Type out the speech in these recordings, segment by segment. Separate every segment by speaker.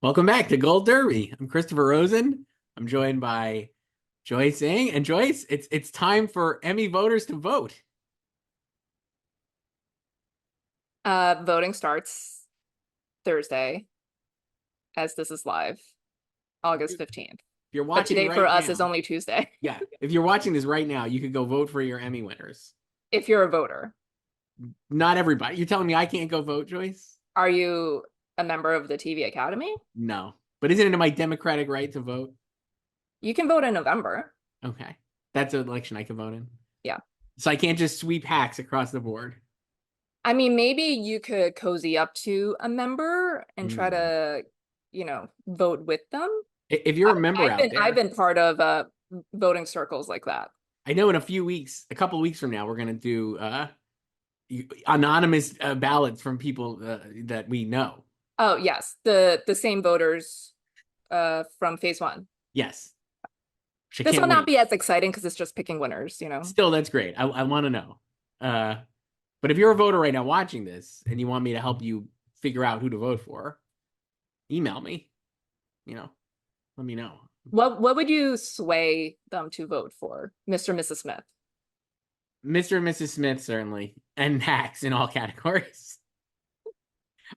Speaker 1: Welcome back to Gold Derby. I'm Christopher Rosen. I'm joined by Joyce Ng. And Joyce, it's time for Emmy voters to vote.
Speaker 2: Voting starts Thursday, as this is live, August
Speaker 1: If
Speaker 2: 15th.
Speaker 1: you're
Speaker 2: But
Speaker 1: watching
Speaker 2: today for
Speaker 1: right
Speaker 2: us is
Speaker 1: now,
Speaker 2: only Tuesday,
Speaker 1: yeah, if you're watching this right now, you could go vote for your Emmy winners.
Speaker 2: if you're a voter.
Speaker 1: Not everybody. You're telling me I can't go vote, Joyce?
Speaker 2: Are you a member of the TV Academy?
Speaker 1: No. But isn't it my democratic right to vote?
Speaker 2: You can vote in November.
Speaker 1: Okay. That's an election I can vote in.
Speaker 2: Yeah.
Speaker 1: So I can't just sweep hacks across the board.
Speaker 2: I mean, maybe you could cozy up to a member and try
Speaker 1: Hmm.
Speaker 2: to, vote with them.
Speaker 1: If you're a member
Speaker 2: I've
Speaker 1: out
Speaker 2: been I've
Speaker 1: there,
Speaker 2: been part of voting circles like that.
Speaker 1: I know in a few weeks, a couple of weeks from now, we're going to do anonymous ballots from people that we know.
Speaker 2: Oh, yes. The same voters from phase one.
Speaker 1: Yes, which I
Speaker 2: This
Speaker 1: can't
Speaker 2: will not
Speaker 1: wait.
Speaker 2: be as exciting because it's just picking winners.
Speaker 1: Still, that's great. I want to know. Uh, but if you're a voter right now watching this and you want me to help you figure out who to vote for, email me. You know, let me know.
Speaker 2: What would you sway them to vote for, Mr. and Mrs. Smith?
Speaker 1: Mr. and Mrs. Smith, certainly, and hacks in all categories.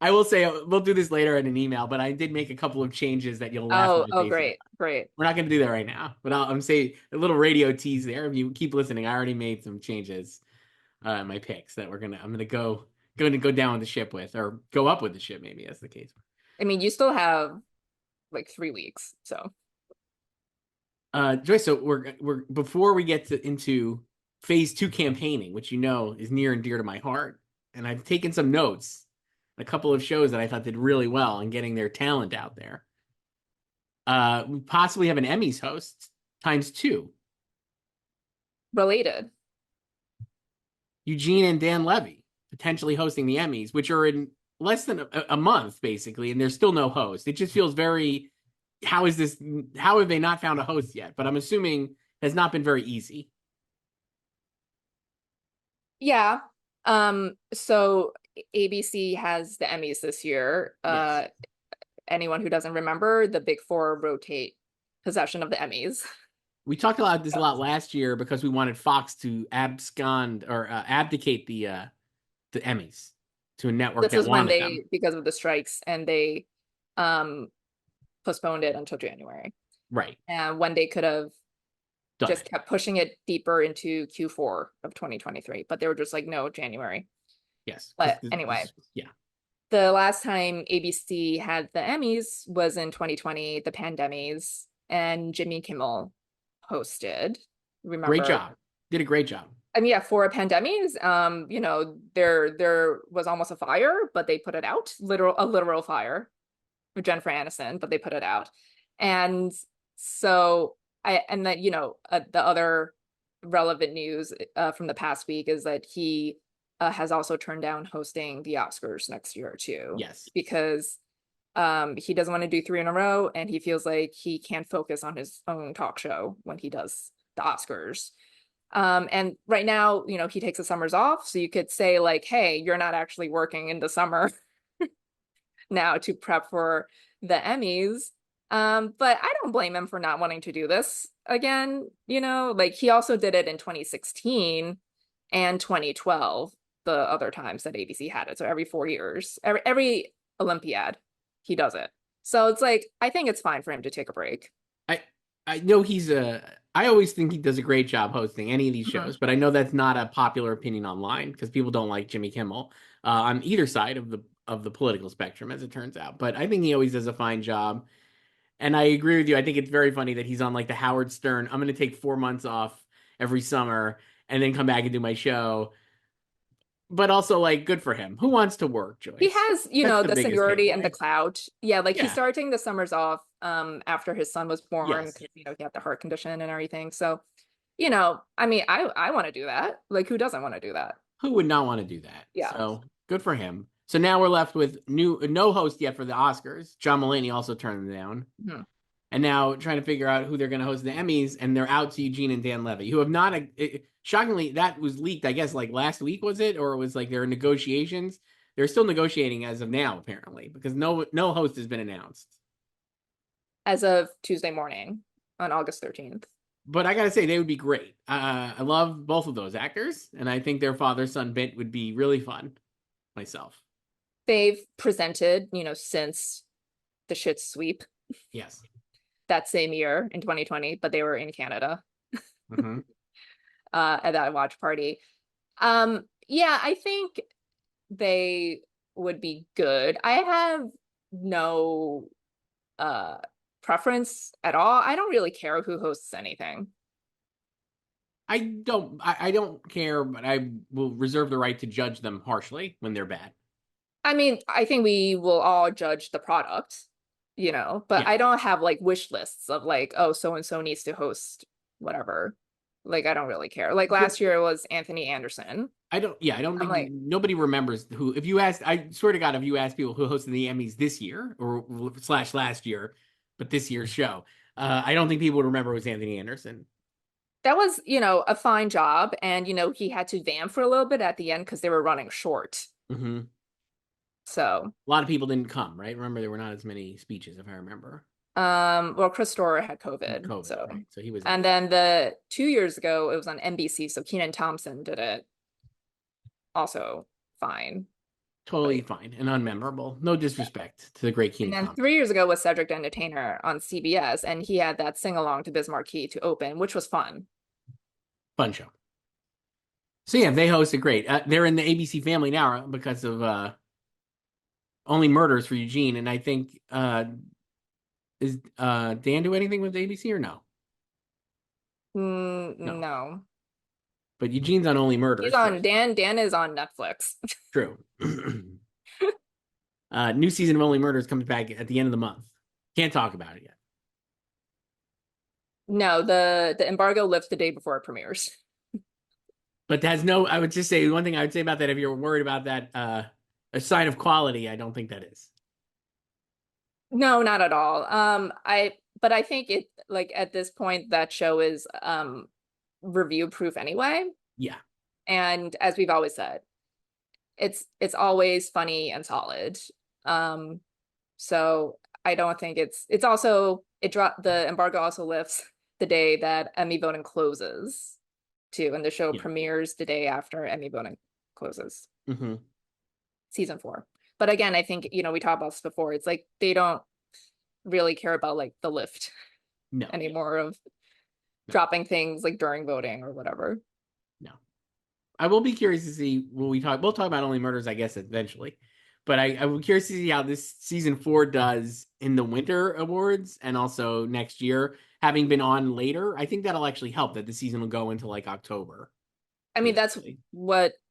Speaker 1: I will say we'll do this later in an email, but I did make a couple of changes that you'll laugh in my
Speaker 2: Oh,
Speaker 1: face at.
Speaker 2: great, great.
Speaker 1: We're not going to do that right now, but I'm say a little radio tease there. If you keep listening, I already made some changes, my picks that I'm gonna go down with the ship with, or go up with the ship, maybe that's the case.
Speaker 2: I mean, you still have like 3 weeks, so
Speaker 1: Joyce, so we're before we get into phase two campaigning, which is near and dear to my heart, and I've taken some notes, a couple of shows that I thought did really well in getting their talent out there. We possibly have an Emmys host times two.
Speaker 2: related.
Speaker 1: Eugene and Dan Levy potentially hosting the Emmys, which are in less than a month, basically, and there's still no host. It just feels very, how is this? How have they not found a host yet? But I'm assuming has not been very easy.
Speaker 2: Yeah. So ABC has the Emmys this year.
Speaker 1: Yes.
Speaker 2: Anyone who doesn't remember, the Big Four rotate possession of the Emmys.
Speaker 1: We talked about this a lot last year because we wanted Fox to abscond or abdicate the Emmys to a network
Speaker 2: This
Speaker 1: that
Speaker 2: is when
Speaker 1: wanted them.
Speaker 2: they, because of the strikes, and they um postponed it until January.
Speaker 1: Right.
Speaker 2: And when they could have
Speaker 1: Done
Speaker 2: just
Speaker 1: it.
Speaker 2: kept pushing it deeper into Q4 of 2023, but they were just like, no, January.
Speaker 1: Yes.
Speaker 2: But anyway,
Speaker 1: Yeah.
Speaker 2: the last time ABC had the Emmys was in 2020, the Pandemies, and Jimmy Kimmel hosted.
Speaker 1: Great
Speaker 2: Remember?
Speaker 1: job. Did a great job.
Speaker 2: I mean, yeah, for a Pandemies, there was almost a fire, but they put it out, a literal fire with Jennifer Aniston, but they put it out. And so the other relevant news from the past week is that he has also turned down hosting the Oscars next year too,
Speaker 1: Yes.
Speaker 2: because he doesn't want to do three in a row, and he feels like he can't focus on his own talk show when he does the Oscars. And right now, he takes the summers off, so you could say like, hey, you're not actually working in the summer now to prep for the Emmys. But I don't blame him for not wanting to do this again. Like he also did it in 2016 and 2012, the other times that ABC had it. So every 4 years, every Olympiad, he does it. So it's like, I think it's fine for him to take a break.
Speaker 1: I I know I always think he does a great job hosting any of these
Speaker 2: Mhm.
Speaker 1: shows, but I know that's not a popular opinion online because people don't like Jimmy Kimmel on either side of the political spectrum, as it turns out. But I think he always does a fine job, and I agree with you. I think it's very funny that he's on like the Howard Stern. I'm going to take 4 months off every summer and then come back and do my show. But also, like, good for him. Who wants to work,
Speaker 2: He
Speaker 1: Joyce?
Speaker 2: has,
Speaker 1: That's the
Speaker 2: the
Speaker 1: biggest
Speaker 2: seniority and the
Speaker 1: takeaway.
Speaker 2: clout. Yeah, like he
Speaker 1: Yeah.
Speaker 2: started taking the summers off after his son was born
Speaker 1: Yes.
Speaker 2: because he had the heart condition and everything. So, I mean, I want to do that. Like, who doesn't want to do that?
Speaker 1: Who would not want to do that?
Speaker 2: Yeah.
Speaker 1: So good for him. So now we're left with no host yet for the Oscars. John Mulaney also turned them down.
Speaker 2: Mhm.
Speaker 1: And now trying to figure out who they're going to host the Emmys, and they're out to Eugene and Dan Levy, who have not. Shockingly, that was leaked, I guess, like last week, was it? Or it was like there are negotiations. They're still negotiating as of now, apparently, because no host has been announced.
Speaker 2: as of Tuesday morning on August 13th.
Speaker 1: But I gotta say, they would be great. I love both of those actors, and I think their father-son bit would be really fun myself.
Speaker 2: They've presented, since the shit sweep
Speaker 1: Yes.
Speaker 2: that same year in 2020, but they were in Canada
Speaker 1: Hmm.
Speaker 2: at that watch party. Yeah, I think they would be good. I have no uh preference at all. I don't really care who hosts anything.
Speaker 1: I don't care, but I will reserve the right to judge them harshly when they're bad.
Speaker 2: I mean, I think we will all judge the product, but
Speaker 1: Yeah.
Speaker 2: I don't have like wish lists of like, oh, so and so needs to host whatever. Like, I don't really care. Like
Speaker 1: But
Speaker 2: last year it was Anthony Anderson.
Speaker 1: I don't
Speaker 2: I'm
Speaker 1: think
Speaker 2: like,
Speaker 1: nobody remembers who, if you ask, I swear to God, if you ask people who hosted the Emmys this year or slash last year, but this year's show, I don't think people would remember it was Anthony Anderson.
Speaker 2: that was, a fine job. And, he had to vamp for a little bit at the end because they were running short.
Speaker 1: Hmm.
Speaker 2: So,
Speaker 1: A lot of people didn't come, right? Remember, there were not as many speeches, if I remember.
Speaker 2: well, Chris Storer had COVID.
Speaker 1: COVID,
Speaker 2: So,
Speaker 1: right? So he was
Speaker 2: and
Speaker 1: out.
Speaker 2: then the 2 years ago, it was on NBC. So Kenan Thompson did it also fine.
Speaker 1: Totally
Speaker 2: But,
Speaker 1: fine and unmemorable. No disrespect to the great
Speaker 2: and
Speaker 1: Keenan
Speaker 2: then
Speaker 1: Thompson.
Speaker 2: 3 years ago was Cedric the Entertainer on CBS. And he had that sing along to Biz Marquee to open, which was fun.
Speaker 1: Fun show. So yeah, they hosted great. They're in the ABC family now because of Only Murders for Eugene, and I think is Dan do anything with ABC or no? No,
Speaker 2: No.
Speaker 1: but Eugene's on Only
Speaker 2: He's
Speaker 1: Murders. So
Speaker 2: on Dan is on Netflix.
Speaker 1: true. New season of Only Murders comes back at the end of the month. Can't talk about it yet.
Speaker 2: No, the embargo lifts the day before it premieres.
Speaker 1: But that's no. I would just say one thing I would say about that. If you're worried about that, a sign of quality, I don't think that is.
Speaker 2: No, not at all. But I think it like at this point that show is review proof anyway.
Speaker 1: Yeah,
Speaker 2: And as we've always said, it's always funny and solid. Um, so I don't think it's also it dropped the embargo also lifts the day that Emmy voting closes too, and the show
Speaker 1: yeah.
Speaker 2: premieres the day after Emmy voting closes,
Speaker 1: Hmm.
Speaker 2: season 4. But again, I think we talked about this before. It's like they don't really care about like the lift
Speaker 1: No,
Speaker 2: anymore of
Speaker 1: no,
Speaker 2: dropping things like during voting or whatever.
Speaker 1: no. I will be curious to see when we talk. We'll talk about Only Murders, I guess, eventually. But I'm curious to see how this season 4 does in the Winter Awards and also next year, having been on later. I think that'll actually help that the season will go into like October,
Speaker 2: I mean,
Speaker 1: basically.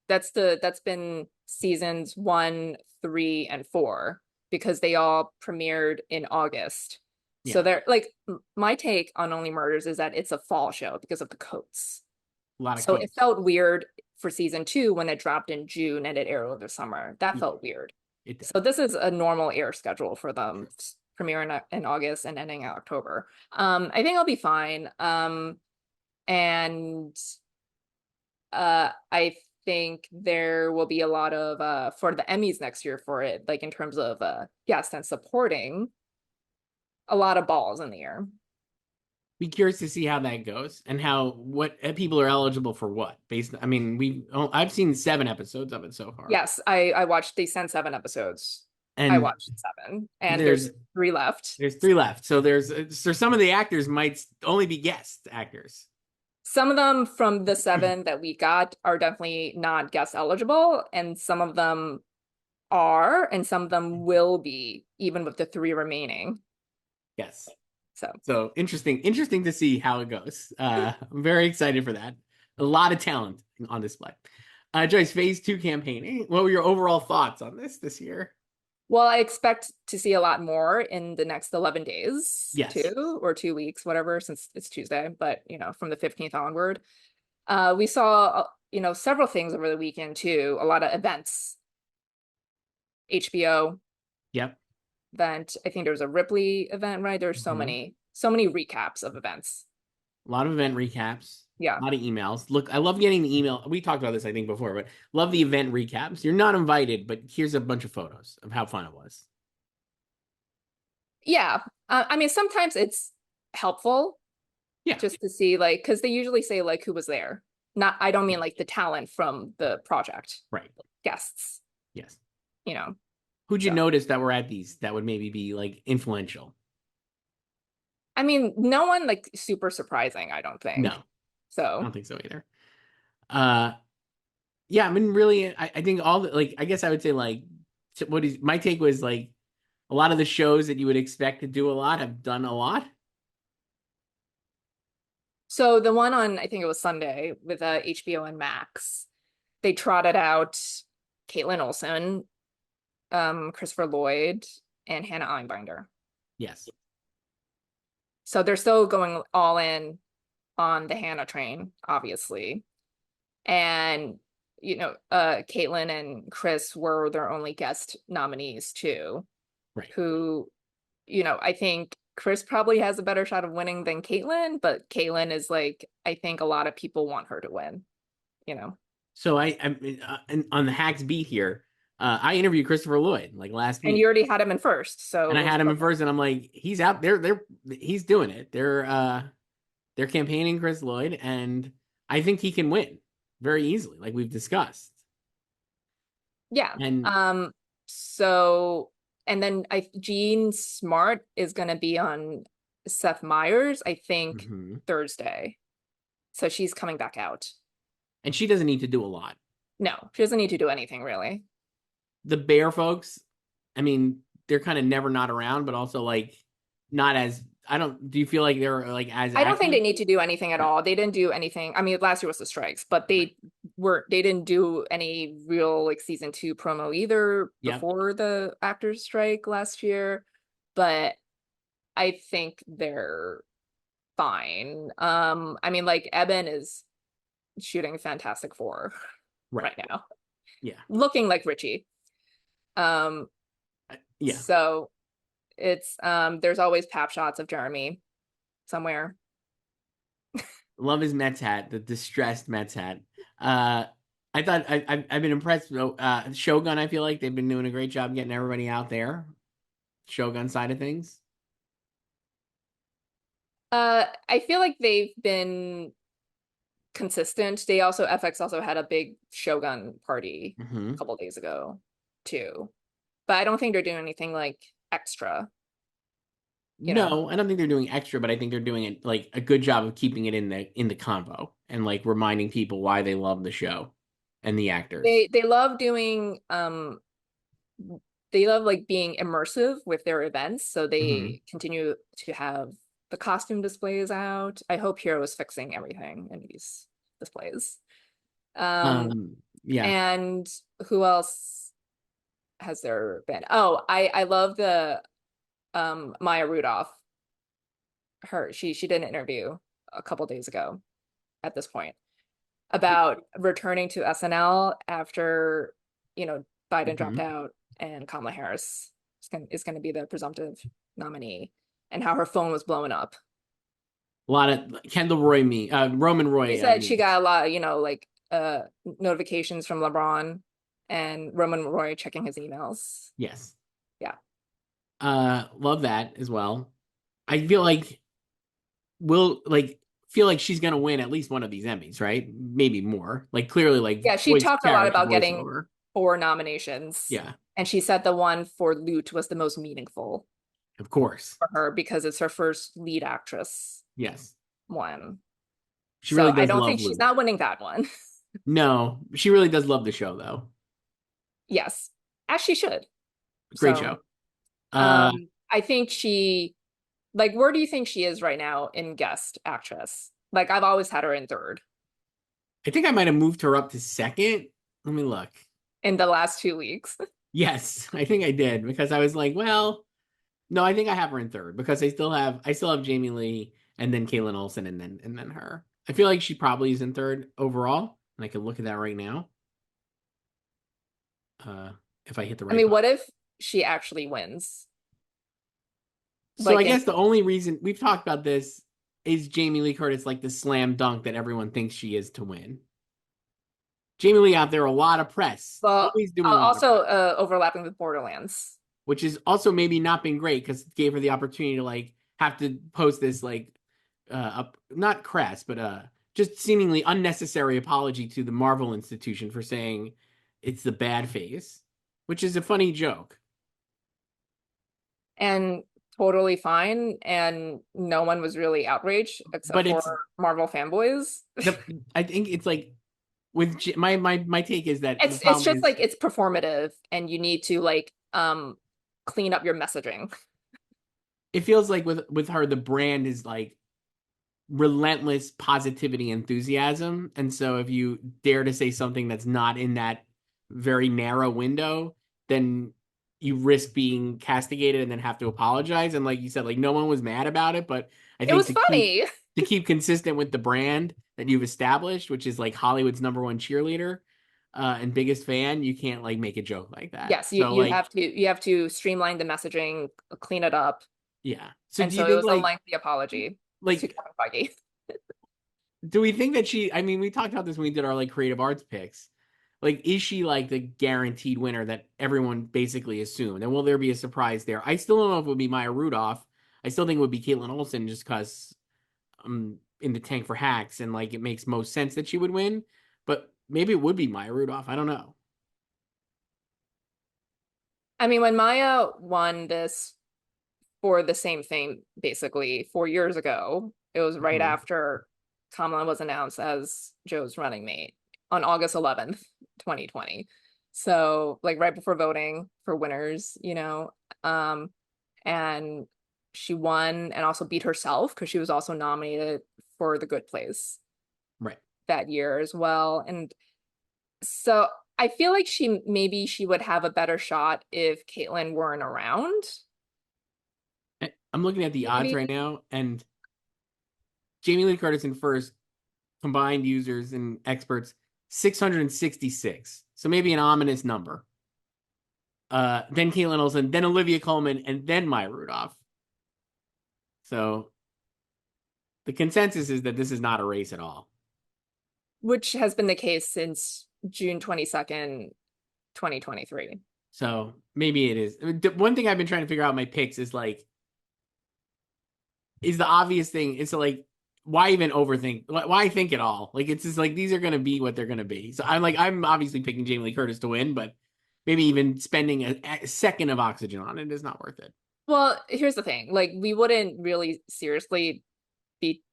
Speaker 2: that's been seasons 1, 3, and 4 because they all premiered in August. So
Speaker 1: Yeah,
Speaker 2: they're like my take on Only Murders is that it's a fall show because of the coats.
Speaker 1: a lot of
Speaker 2: So it
Speaker 1: coats.
Speaker 2: felt weird for season 2 when it dropped in June and it aired over the summer. That
Speaker 1: Yeah,
Speaker 2: felt weird.
Speaker 1: it did.
Speaker 2: So this is a normal air schedule for them, premiering in August and ending in October. I think I'll be fine. And I think there will be a lot of for the Emmys next year for it, like in terms of guests and supporting, a lot of balls in the air.
Speaker 1: Be curious to see how that goes and how what people are eligible for what. Based, I mean, I've seen 7 episodes of it so far,
Speaker 2: Yes, I watched. They sent 7 episodes. I
Speaker 1: and
Speaker 2: watched 7, and
Speaker 1: there's
Speaker 2: there's 3 left.
Speaker 1: there's 3 left. So some of the actors might only be guest actors.
Speaker 2: Some of them from the 7 that we got are definitely not guest eligible, and some of them are, and some of them will be, even with the 3 remaining.
Speaker 1: Yes.
Speaker 2: So
Speaker 1: So interesting to see how it goes. I'm very excited for that. A lot of talent on display. Joyce, phase 2 campaigning. What were your overall thoughts on this year?
Speaker 2: well, I expect to see a lot more in the next 11 days
Speaker 1: Yes.
Speaker 2: too, or 2 weeks, whatever, since it's Tuesday, but from the 15th onward. We saw, several things over the weekend too, a lot of events. HBO
Speaker 1: Yep.
Speaker 2: event. I think there was a Ripley event, right? There's
Speaker 1: Mhm.
Speaker 2: so many recaps of events.
Speaker 1: A lot of event recaps.
Speaker 2: Yeah.
Speaker 1: A lot of emails. Look, I love getting the email. We talked about this, I think, before, but love the event recaps. You're not invited, but here's a bunch of photos of how fun it was.
Speaker 2: Yeah. I mean, sometimes it's helpful
Speaker 1: Yeah.
Speaker 2: just to see like, because they usually say like who was there. Not, I don't mean like the talent from the project,
Speaker 1: Right.
Speaker 2: guests,
Speaker 1: Yes.
Speaker 2: you know.
Speaker 1: Who'd you
Speaker 2: So,
Speaker 1: notice that were at these that would maybe be like influential?
Speaker 2: I mean, no one like super surprising, I don't
Speaker 1: No,
Speaker 2: think.
Speaker 1: I
Speaker 2: So,
Speaker 1: don't think so either. Uh, yeah, I mean, really, I think all the like, I guess I would say like, what is my take was like a lot of the shows that you would expect to do a lot have done a lot.
Speaker 2: so the one on, I think it was Sunday with HBO and Max, they trotted out Caitlin Olsen, Christopher Lloyd, and Hannah Einbinder.
Speaker 1: Yes.
Speaker 2: So they're still going all in on the Hannah train, obviously. And Caitlin and Chris were their only guest nominees too,
Speaker 1: Right.
Speaker 2: who, I think Chris probably has a better shot of winning than Caitlin, but Caitlin is like, I think a lot of people want her to win, you know.
Speaker 1: So on the Hacks beat here, I interviewed Christopher Lloyd like last
Speaker 2: And you
Speaker 1: week,
Speaker 2: already had him in first, so
Speaker 1: and
Speaker 2: it
Speaker 1: I
Speaker 2: was
Speaker 1: had him in
Speaker 2: perfect.
Speaker 1: first, and I'm like, he's out there. He's doing it. They're campaigning Chris Lloyd, and I think he can win very easily, like we've discussed.
Speaker 2: Yeah.
Speaker 1: And
Speaker 2: So and then Jean Smart is gonna be on Seth Meyers, I think
Speaker 1: mhm.
Speaker 2: Thursday. So she's coming back out.
Speaker 1: And she doesn't need to do a lot.
Speaker 2: No, she doesn't need to do anything really.
Speaker 1: The Bear folks, I mean, they're kind of never not around, but also like not as I don't. Do you feel like they're like as
Speaker 2: I don't think
Speaker 1: active?
Speaker 2: they need to do anything at
Speaker 1: Right.
Speaker 2: all. They didn't do anything. I mean, last year was the strikes, but
Speaker 1: Right.
Speaker 2: they didn't do any real like season two promo either
Speaker 1: Yep.
Speaker 2: before the actors strike last year. But I think they're fine. I mean, like Eben is shooting Fantastic Four
Speaker 1: Right.
Speaker 2: right now,
Speaker 1: Yeah.
Speaker 2: looking like Richie. Um,
Speaker 1: Yeah.
Speaker 2: so it's there's always pap shots of Jeremy somewhere.
Speaker 1: Love his Mets hat, the distressed Mets hat. Uh, I thought I've been impressed. Shogun, I feel like they've been doing a great job getting everybody out there. Shogun side of things.
Speaker 2: I feel like they've been consistent. They also FX also had a big Shogun party a
Speaker 1: Hmm.
Speaker 2: couple days ago too. But I don't think they're doing anything like extra, you know.
Speaker 1: No, I don't think they're doing extra, but I think they're doing it like a good job of keeping it in the convo and like reminding people why they love the show and the actors.
Speaker 2: They love doing they love like being immersive with their events, so
Speaker 1: Hmm.
Speaker 2: they continue to have the costume displays out. I hope Hero is fixing everything in these displays. Um
Speaker 1: Yeah,
Speaker 2: and who else has there been? Oh, I love the Maya Rudolph. She did an interview a couple days ago at this point about returning to SNL after, Biden dropped
Speaker 1: hmm.
Speaker 2: out and Kamala Harris is going to be the presumptive nominee, and how her phone was blowing up.
Speaker 1: A lot of Kendall Roy Roman
Speaker 2: She
Speaker 1: Roy
Speaker 2: said she
Speaker 1: memes.
Speaker 2: got a lot, like notifications from LeBron and Roman Roy checking his emails.
Speaker 1: Yes.
Speaker 2: Yeah.
Speaker 1: Love that as well. I feel like we'll like feel like she's gonna win at least one of these Emmys, right? Maybe more. Like clearly, like
Speaker 2: Yeah, she
Speaker 1: voice
Speaker 2: talked a lot
Speaker 1: character
Speaker 2: about getting
Speaker 1: voiceover.
Speaker 2: 4 nominations.
Speaker 1: Yeah,
Speaker 2: And she said the one for Lute was the most meaningful
Speaker 1: of course.
Speaker 2: for her because it's her first lead actress
Speaker 1: Yes,
Speaker 2: one.
Speaker 1: she
Speaker 2: So
Speaker 1: really
Speaker 2: I
Speaker 1: does
Speaker 2: don't
Speaker 1: love
Speaker 2: think she's
Speaker 1: Luke.
Speaker 2: not winning that one.
Speaker 1: No, she really does love the show though.
Speaker 2: Yes, as she should.
Speaker 1: Great
Speaker 2: So
Speaker 1: show. Uh,
Speaker 2: I think like, where do you think she is right now in guest actress? Like, I've always had her in third
Speaker 1: I think I might have moved her up to second. Let me look.
Speaker 2: in the last 2 weeks.
Speaker 1: Yes, I think I did because I was like, well, no, I think I have her in third because I still have Jamie Lee and then Kaylin Olsen and then her. I feel like she probably is in third overall, and I can look at that right now. Uh, if I hit the
Speaker 2: I
Speaker 1: right
Speaker 2: mean,
Speaker 1: button.
Speaker 2: what if she actually wins?
Speaker 1: So I
Speaker 2: Like, in
Speaker 1: guess the only reason we've talked about this is Jamie Lee Curtis like the slam dunk that everyone thinks she is to win. Jamie Lee out there, a lot of press,
Speaker 2: well,
Speaker 1: always doing a lot of
Speaker 2: also
Speaker 1: press.
Speaker 2: overlapping with Borderlands.
Speaker 1: which is also maybe not been great because it gave her the opportunity to like have to post this like not crass, but just seemingly unnecessary apology to the Marvel Institution for saying it's the bad face, which is a funny joke.
Speaker 2: And totally fine, and no one was really outraged except
Speaker 1: But
Speaker 2: for
Speaker 1: it's
Speaker 2: Marvel fanboys.
Speaker 1: the I think it's like with my take is that the
Speaker 2: It's
Speaker 1: problem
Speaker 2: just
Speaker 1: is
Speaker 2: like it's performative and you need to like clean up your messaging.
Speaker 1: it feels like with her the brand is like relentless positivity enthusiasm, and so if you dare to say something that's not in that very narrow window, then you risk being castigated and then have to apologize. And like you said, like no one was mad about it, but I
Speaker 2: It
Speaker 1: think
Speaker 2: was funny.
Speaker 1: to keep consistent with the brand that you've established, which is like Hollywood's number one cheerleader and biggest fan, you can't like make a joke like that.
Speaker 2: Yes,
Speaker 1: So like
Speaker 2: you have to streamline the messaging, clean it up.
Speaker 1: yeah. So
Speaker 2: And
Speaker 1: do you
Speaker 2: so it
Speaker 1: think
Speaker 2: was a lengthy apology to
Speaker 1: like
Speaker 2: Kevin Feige.
Speaker 1: do we think that I mean, we talked about this when we did our like creative arts picks. Like, is she like the guaranteed winner that everyone basically assumed? And will there be a surprise there? I still don't know if it would be Maya Rudolph. I still think it would be Caitlin Olsen just because I'm in the tank for hacks and like it makes most sense that she would win. But maybe it would be Maya Rudolph. I don't know.
Speaker 2: I mean, when Maya won this for the same thing, basically 4 years ago, it was right
Speaker 1: Mhm.
Speaker 2: after Kamala was announced as Joe's running mate on August 11th, 2020. So like right before voting for winners, and she won and also beat herself because she was also nominated for the Good Place
Speaker 1: Right.
Speaker 2: that year as well. And so I feel like she would have a better shot if Caitlyn weren't around.
Speaker 1: I'm looking at the odds
Speaker 2: Maybe.
Speaker 1: right now, and Jamie Lee Curtis in first, combined users and experts, 666. So maybe an ominous number. Then Caitlin Olsen, then Olivia Colman, and then Maya Rudolph. So the consensus is that this is not a race at all.
Speaker 2: Which has been the case since June 22nd, 2023.
Speaker 1: So maybe it is. One thing I've been trying to figure out in my picks is like, is the obvious thing. It's like, why even overthink? Why think it all? Like, it's just like these are going to be what they're going to be. So I'm obviously picking Jamie Lee Curtis to win, but maybe even spending a second of oxygen on it is not worth it.
Speaker 2: Well, here's the thing. Like, we wouldn't really seriously be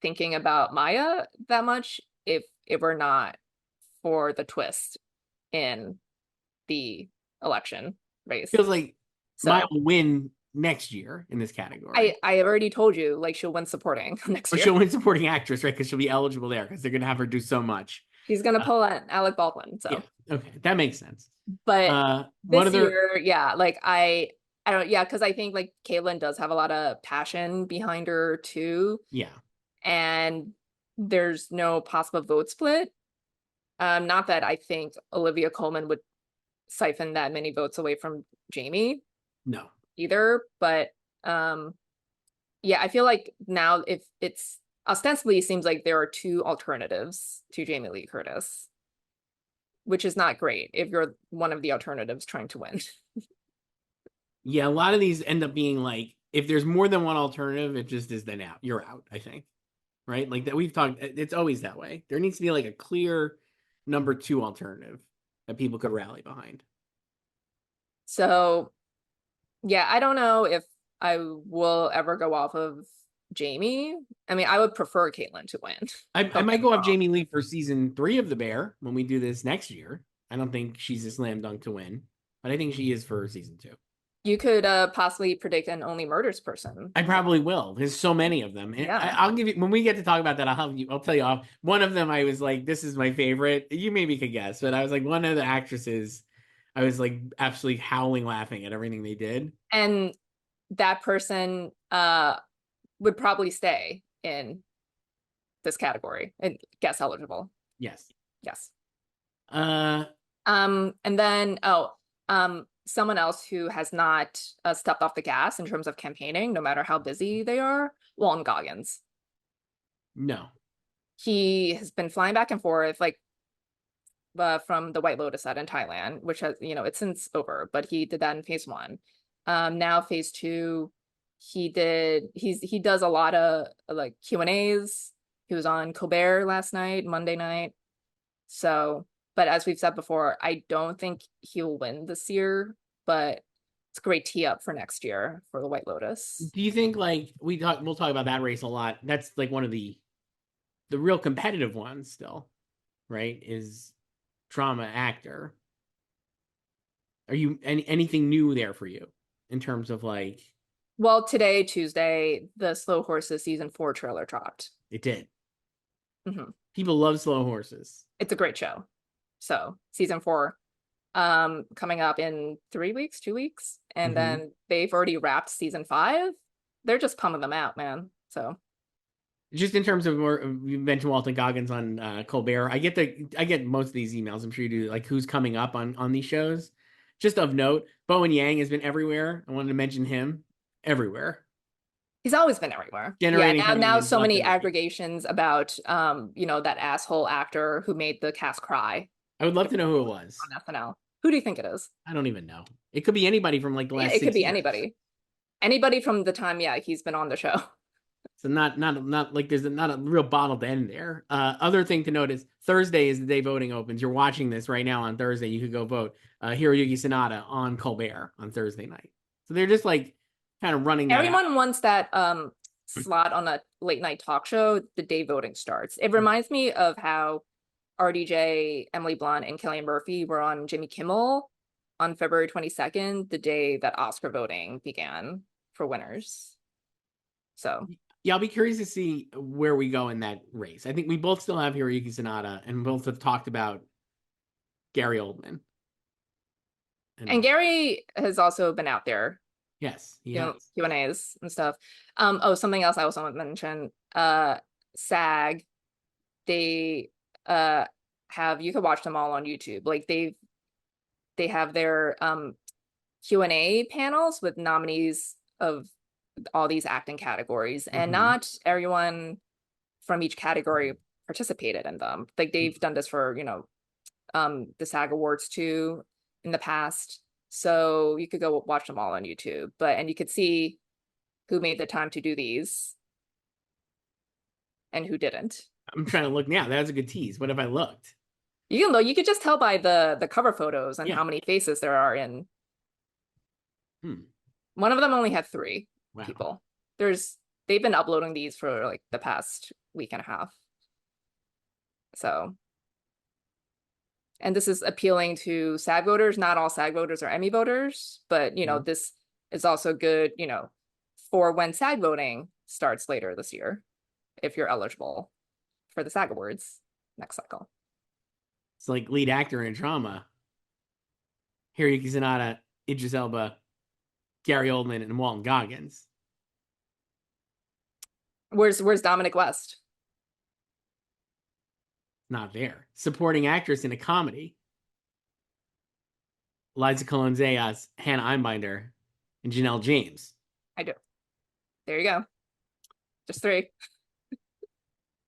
Speaker 2: thinking about Maya that much if it were not for the twist in the election race.
Speaker 1: Feels like Maya
Speaker 2: So
Speaker 1: will win next year in this category.
Speaker 2: I already told you, like, she'll win supporting next
Speaker 1: Or
Speaker 2: year.
Speaker 1: she'll win supporting actress, right? Because she'll be eligible there because they're going to have her do so much.
Speaker 2: She's gonna
Speaker 1: Uh,
Speaker 2: pull an Alec Baldwin.
Speaker 1: yeah.
Speaker 2: So,
Speaker 1: Okay. That makes sense.
Speaker 2: but
Speaker 1: One
Speaker 2: this
Speaker 1: other,
Speaker 2: year, yeah, like I don't, yeah, because I think like Caitlyn does have a lot of passion behind her too,
Speaker 1: yeah.
Speaker 2: and there's no possible vote split. Not that I think Olivia Colman would siphon that many votes away from Jamie
Speaker 1: No.
Speaker 2: either, but um, yeah, I feel like now if it's ostensibly it seems like there are two alternatives to Jamie Lee Curtis, which is not great if you're one of the alternatives trying to win.
Speaker 1: Yeah. A lot of these end up being like, if there's more than one alternative, it just is then out. You're out, I think. Right? Like that we've talked, it's always that way. There needs to be like a clear number two alternative that people could rally behind.
Speaker 2: So yeah, I don't know if I will ever go off of Jamie. I mean, I would prefer Caitlyn to win.
Speaker 1: I
Speaker 2: Don't get
Speaker 1: might
Speaker 2: me
Speaker 1: go off
Speaker 2: wrong.
Speaker 1: Jamie Lee for season 3 of The Bear when we do this next year. I don't think she's a slam dunk to win, but I think she is for season 2.
Speaker 2: You could possibly predict an Only Murders person.
Speaker 1: I probably will. There's so many of them. And
Speaker 2: Yeah.
Speaker 1: I'll give you when we get to talk about that. I'll tell you off. One of them, I was like, this is my favorite. You maybe could guess, but I was like, one of the actresses. I was like absolutely howling laughing at everything they did.
Speaker 2: And that person would probably stay in this category and guess eligible.
Speaker 1: Yes.
Speaker 2: Yes.
Speaker 1: Uh,
Speaker 2: And then someone else who has not stepped off the gas in terms of campaigning, no matter how busy they are, Walton Goggins.
Speaker 1: no.
Speaker 2: He has been flying back and forth. Like from the White Lotus set in Thailand, which has, it's since over, but he did that in phase one. Now phase two, he does a lot of like Q&As. He was on Colbert last night, Monday night. So, but as we've said before, I don't think he'll win this year, but it's a great tee up for next year for the White Lotus.
Speaker 1: Do you think like we'll talk about that race a lot? That's like one of the real competitive ones still, right? Is drama actor. Are you anything new there for you in terms of like
Speaker 2: Well, today, Tuesday, the Slow Horses season 4 trailer dropped.
Speaker 1: it did?
Speaker 2: Mhm.
Speaker 1: People love slow horses.
Speaker 2: It's a great show. So season 4, coming up in 3 weeks, 2 weeks, and then they've already wrapped season 5. They're just pumping them out, man. So
Speaker 1: Just in terms of you mentioned Walton Goggins on Colbert. I get most of these emails. I'm sure you do. Like who's coming up on these shows. Just of note, Bowen Yang has been everywhere. I wanted to mention him everywhere.
Speaker 2: he's always been everywhere.
Speaker 1: Generating
Speaker 2: Yeah, now
Speaker 1: comedians
Speaker 2: so
Speaker 1: left
Speaker 2: many
Speaker 1: and right.
Speaker 2: aggregations about that asshole actor who made the cast cry
Speaker 1: I would love to know who it was.
Speaker 2: on SNL. Who do you think it is?
Speaker 1: I don't even know. It could be anybody from like the
Speaker 2: Yeah,
Speaker 1: last
Speaker 2: it could
Speaker 1: 6
Speaker 2: be
Speaker 1: years.
Speaker 2: anybody. Anybody from the time, he's been on the show.
Speaker 1: So not like there's not a real bottled end there. Other thing to note is Thursday is the day voting opens. You're watching this right now on Thursday. You could go vote. Hiroyuki Sanada on Colbert on Thursday night. So they're just like kind of running that out.
Speaker 2: Everyone wants that slot on a late night talk show the day voting starts. It reminds me of how RDJ, Emily Blunt, and Kelly Murphy were on Jimmy Kimmel on February 22nd, the day that Oscar voting began for winners. So
Speaker 1: Yeah, I'll be curious to see where we go in that race. I think we both still have Hiroyuki Sanada, and both have talked about Gary Oldman.
Speaker 2: and Gary has also been out there,
Speaker 1: Yes, he
Speaker 2: you know,
Speaker 1: has.
Speaker 2: Q&As and stuff. Something else I also want to mention, SAG, they have, you could watch them all on YouTube. Like they have their Q&A panels with nominees of all these acting categories, and not everyone from each category participated in them. Like they've done this for, the SAG Awards too in the past. So you could go watch them all on YouTube, and you could see who made the time to do these and who didn't.
Speaker 1: I'm trying to look now. That's a good tease. What if I looked?
Speaker 2: You could just tell by the cover photos and
Speaker 1: Yeah.
Speaker 2: how many faces there are in.
Speaker 1: Hmm.
Speaker 2: One of them only had 3
Speaker 1: Wow.
Speaker 2: people. They've been uploading these for like the past week and a half. So, and this is appealing to SAG voters. Not all SAG voters are Emmy voters, but this is also good, for when SAG voting starts later this year, if you're eligible for the SAG Awards next cycle.
Speaker 1: It's like lead actor in a drama. Hiroyuki Sanada, Idris Elba, Gary Oldman, and Walton Goggins.
Speaker 2: Where's Dominic West?
Speaker 1: Not there. Supporting actress in a comedy. Liza Colon-Zayas, Hannah Einbinder, and Janelle James.
Speaker 2: I do. There you go. Just 3.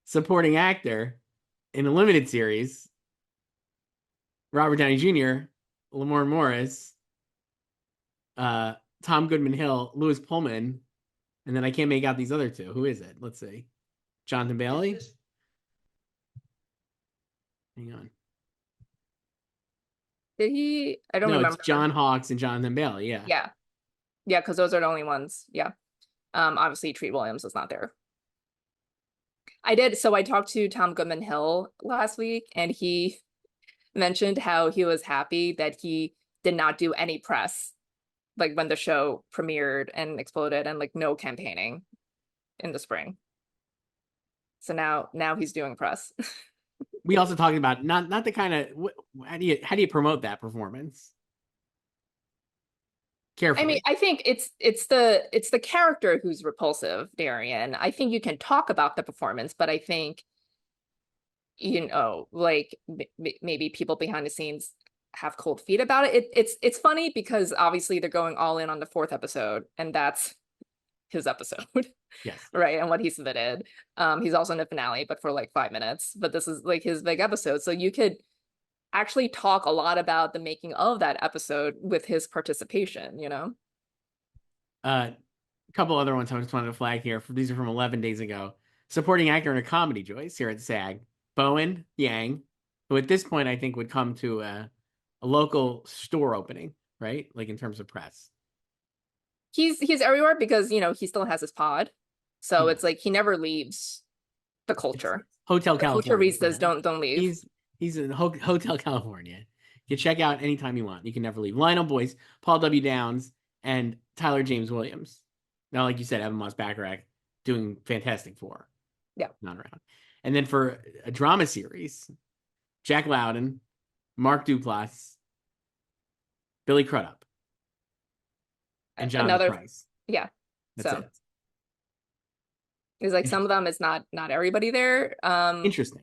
Speaker 1: Supporting actor in a limited series. Robert Downey Jr., Lamorne Morris, Tom Goodman-Hill, Louis Pullman, and then I can't make out these other 2. Who is it? Let's see. Jonathan Bailey? Hang on.
Speaker 2: Did he? I don't
Speaker 1: No,
Speaker 2: remember.
Speaker 1: it's John Hawkes and Jonathan Bailey. Yeah.
Speaker 2: Yeah. Yeah, because those are the only ones. Yeah. Obviously Treat Williams is not there. I talked to Tom Goodman-Hill last week, and he mentioned how he was happy that he did not do any press, like when the show premiered and exploded, and like no campaigning in the spring. So now he's doing press.
Speaker 1: We also talked about not the kind of how do you promote that performance carefully.
Speaker 2: I mean, I think it's the character who's repulsive, Darian. I think you can talk about the performance, but I think like maybe people behind the scenes have cold feet about it. It's funny because obviously they're going all in on the 4th episode, and that's his episode.
Speaker 1: Yes.
Speaker 2: Right, and what he submitted. He's also in the finale, but for like 5 minutes. But this is like his big episode. So actually talk a lot about the making of that episode with his participation, you know?
Speaker 1: A couple other ones I just wanted to flag here. These are from 11 days ago. Supporting actor in a comedy, Joyce, here at SAG. Bowen Yang, who at this point I think would come to a local store opening, right? Like in terms of press.
Speaker 2: He's everywhere because, you know, he still has his pod. So it's
Speaker 1: Yes.
Speaker 2: like he never leaves the
Speaker 1: It's
Speaker 2: culture.
Speaker 1: Hotel
Speaker 2: The
Speaker 1: California for
Speaker 2: culturistas
Speaker 1: him.
Speaker 2: don't leave.
Speaker 1: He's he's in Hotel California. You can check out anytime you want. You can never leave. Lionel Boyce, Paul W. Downs, and Tyler James Williams. Now, like you said, Evan Moss Bacharach doing fantastic for
Speaker 2: Yeah.
Speaker 1: non round. And then for a drama series, Jack Loudon, Mark Duplass, Billy Crudup, and Jonathan
Speaker 2: Another,
Speaker 1: Price.
Speaker 2: yeah.
Speaker 1: That's
Speaker 2: So
Speaker 1: it.
Speaker 2: it's like some of them is not everybody there.
Speaker 1: Interesting.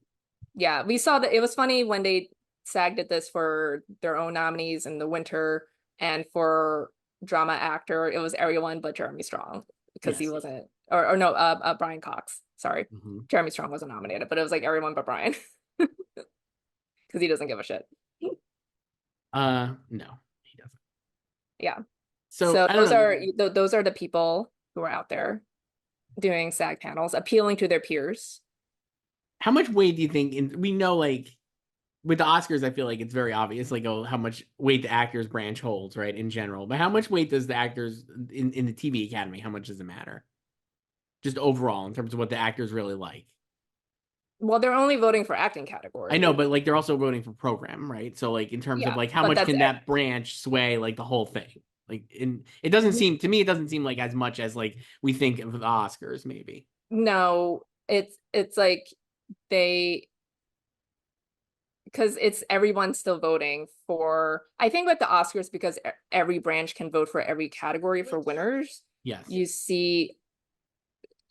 Speaker 2: Yeah, we saw that it was funny when they SAG did this for their own nominees in the winter, and for drama actor, it was everyone but Jeremy Strong because he
Speaker 1: Yes.
Speaker 2: wasn't, or no, Brian Cox. Sorry,
Speaker 1: Mm-hmm.
Speaker 2: Jeremy Strong wasn't nominated, but it was like everyone but Brian because he doesn't give a shit.
Speaker 1: No, he doesn't.
Speaker 2: Yeah.
Speaker 1: So
Speaker 2: So
Speaker 1: I don't know.
Speaker 2: those are the people who are out there doing SAG panels, appealing to their peers.
Speaker 1: How much weight do you think we know like with the Oscars, I feel like it's very obvious, like how much weight the actors branch holds, right, in general. But how much weight does the actors in the TV Academy? How much does it matter, just overall, in terms of what the actors really like?
Speaker 2: Well, they're only voting for acting
Speaker 1: I know,
Speaker 2: category.
Speaker 1: but like they're also voting for program, right? So like in terms of
Speaker 2: Yeah,
Speaker 1: like how
Speaker 2: but
Speaker 1: much
Speaker 2: that's
Speaker 1: can that branch sway like the whole thing? Like in it doesn't seem to me it doesn't seem like as much as like we think of the Oscars maybe.
Speaker 2: no, it's like they because it's everyone still voting for, I think with the Oscars, because every branch can vote for every category for winners,
Speaker 1: Yes.
Speaker 2: you see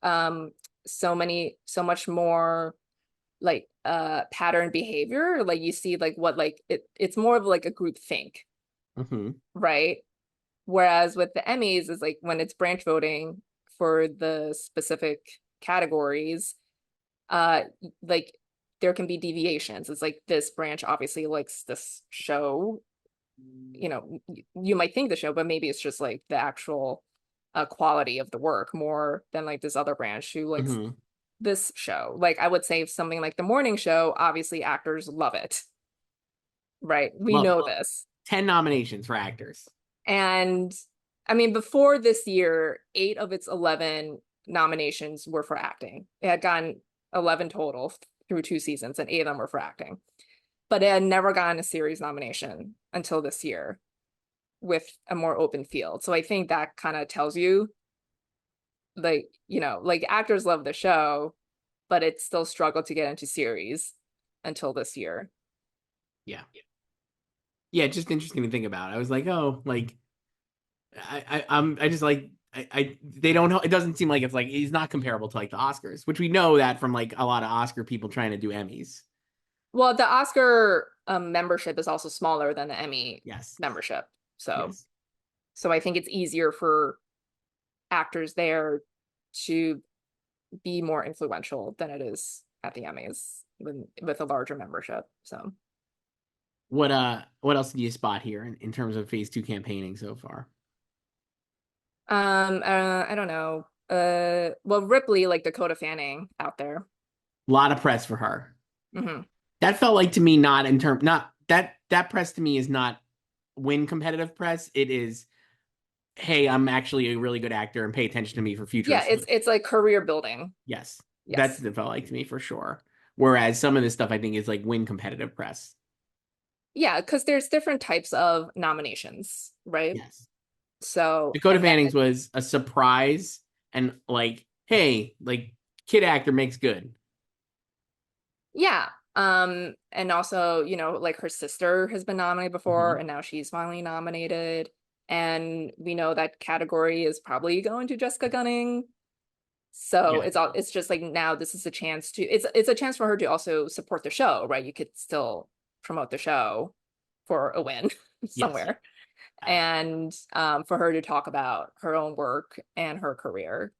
Speaker 2: um so much more like pattern behavior. Like you see like what like it's more of like a group think,
Speaker 1: Mm-hmm.
Speaker 2: right? Whereas with the Emmys is like when it's branch voting for the specific categories, uh like there can be deviations. It's like this branch obviously likes this show, you know, you might think the show, but maybe it's just like the actual quality of the work more than like this other branch who likes
Speaker 1: Mm-hmm.
Speaker 2: this show. Like I would say something like the morning show, obviously actors love it, right? We
Speaker 1: Love
Speaker 2: know
Speaker 1: it.
Speaker 2: this.
Speaker 1: 10 nominations for actors.
Speaker 2: And I mean, before this year, 8 of its 11 nominations were for acting. It had gotten 11 total through 2 seasons, and 8 of them were for acting. But it had never gotten a series nomination until this year with a more open field. So I think that kind of tells you, like, you know, like actors love the show, but it still struggled to get into series until this year.
Speaker 1: Yeah. Yeah, just interesting to think about. I was like, oh, like I just like they don't know it doesn't seem like it's like he's not comparable to like the Oscars, which we know that from like a lot of Oscar people trying to do Emmys.
Speaker 2: Well, the Oscar membership is also smaller than the Emmy
Speaker 1: Yes.
Speaker 2: membership. So
Speaker 1: Yes.
Speaker 2: so I think it's easier for actors there to be more influential than it is at the Emmys with a larger membership. So
Speaker 1: What else do you spot here in terms of phase two campaigning so far?
Speaker 2: I don't know. Well, Ripley, like Dakota Fanning out there.
Speaker 1: A lot of press for her.
Speaker 2: Hmm.
Speaker 1: That felt like to me not in term not that press to me is not win competitive press. It is, hey, I'm actually a really good actor and pay attention to me for future
Speaker 2: Yeah,
Speaker 1: stuff.
Speaker 2: it's like career building.
Speaker 1: Yes. That's
Speaker 2: Yes.
Speaker 1: what it felt like to me for sure. Whereas some of this stuff I think is like win competitive press.
Speaker 2: Yeah, because there's different types of nominations, right?
Speaker 1: Yes.
Speaker 2: So,
Speaker 1: Dakota
Speaker 2: and then
Speaker 1: Fanning's was a surprise and like, hey, like kid actor makes good.
Speaker 2: yeah. And also, you know, like her sister has been nominated before,
Speaker 1: Mm-hmm.
Speaker 2: and now she's finally nominated. And we know that category is probably going to Jessica Gunning. So
Speaker 1: Yeah.
Speaker 2: it's just like now this is a chance to it's a chance for her to also support the show, right? You could still promote the show for a win
Speaker 1: Yes.
Speaker 2: somewhere. And for her to talk about her own work and her career.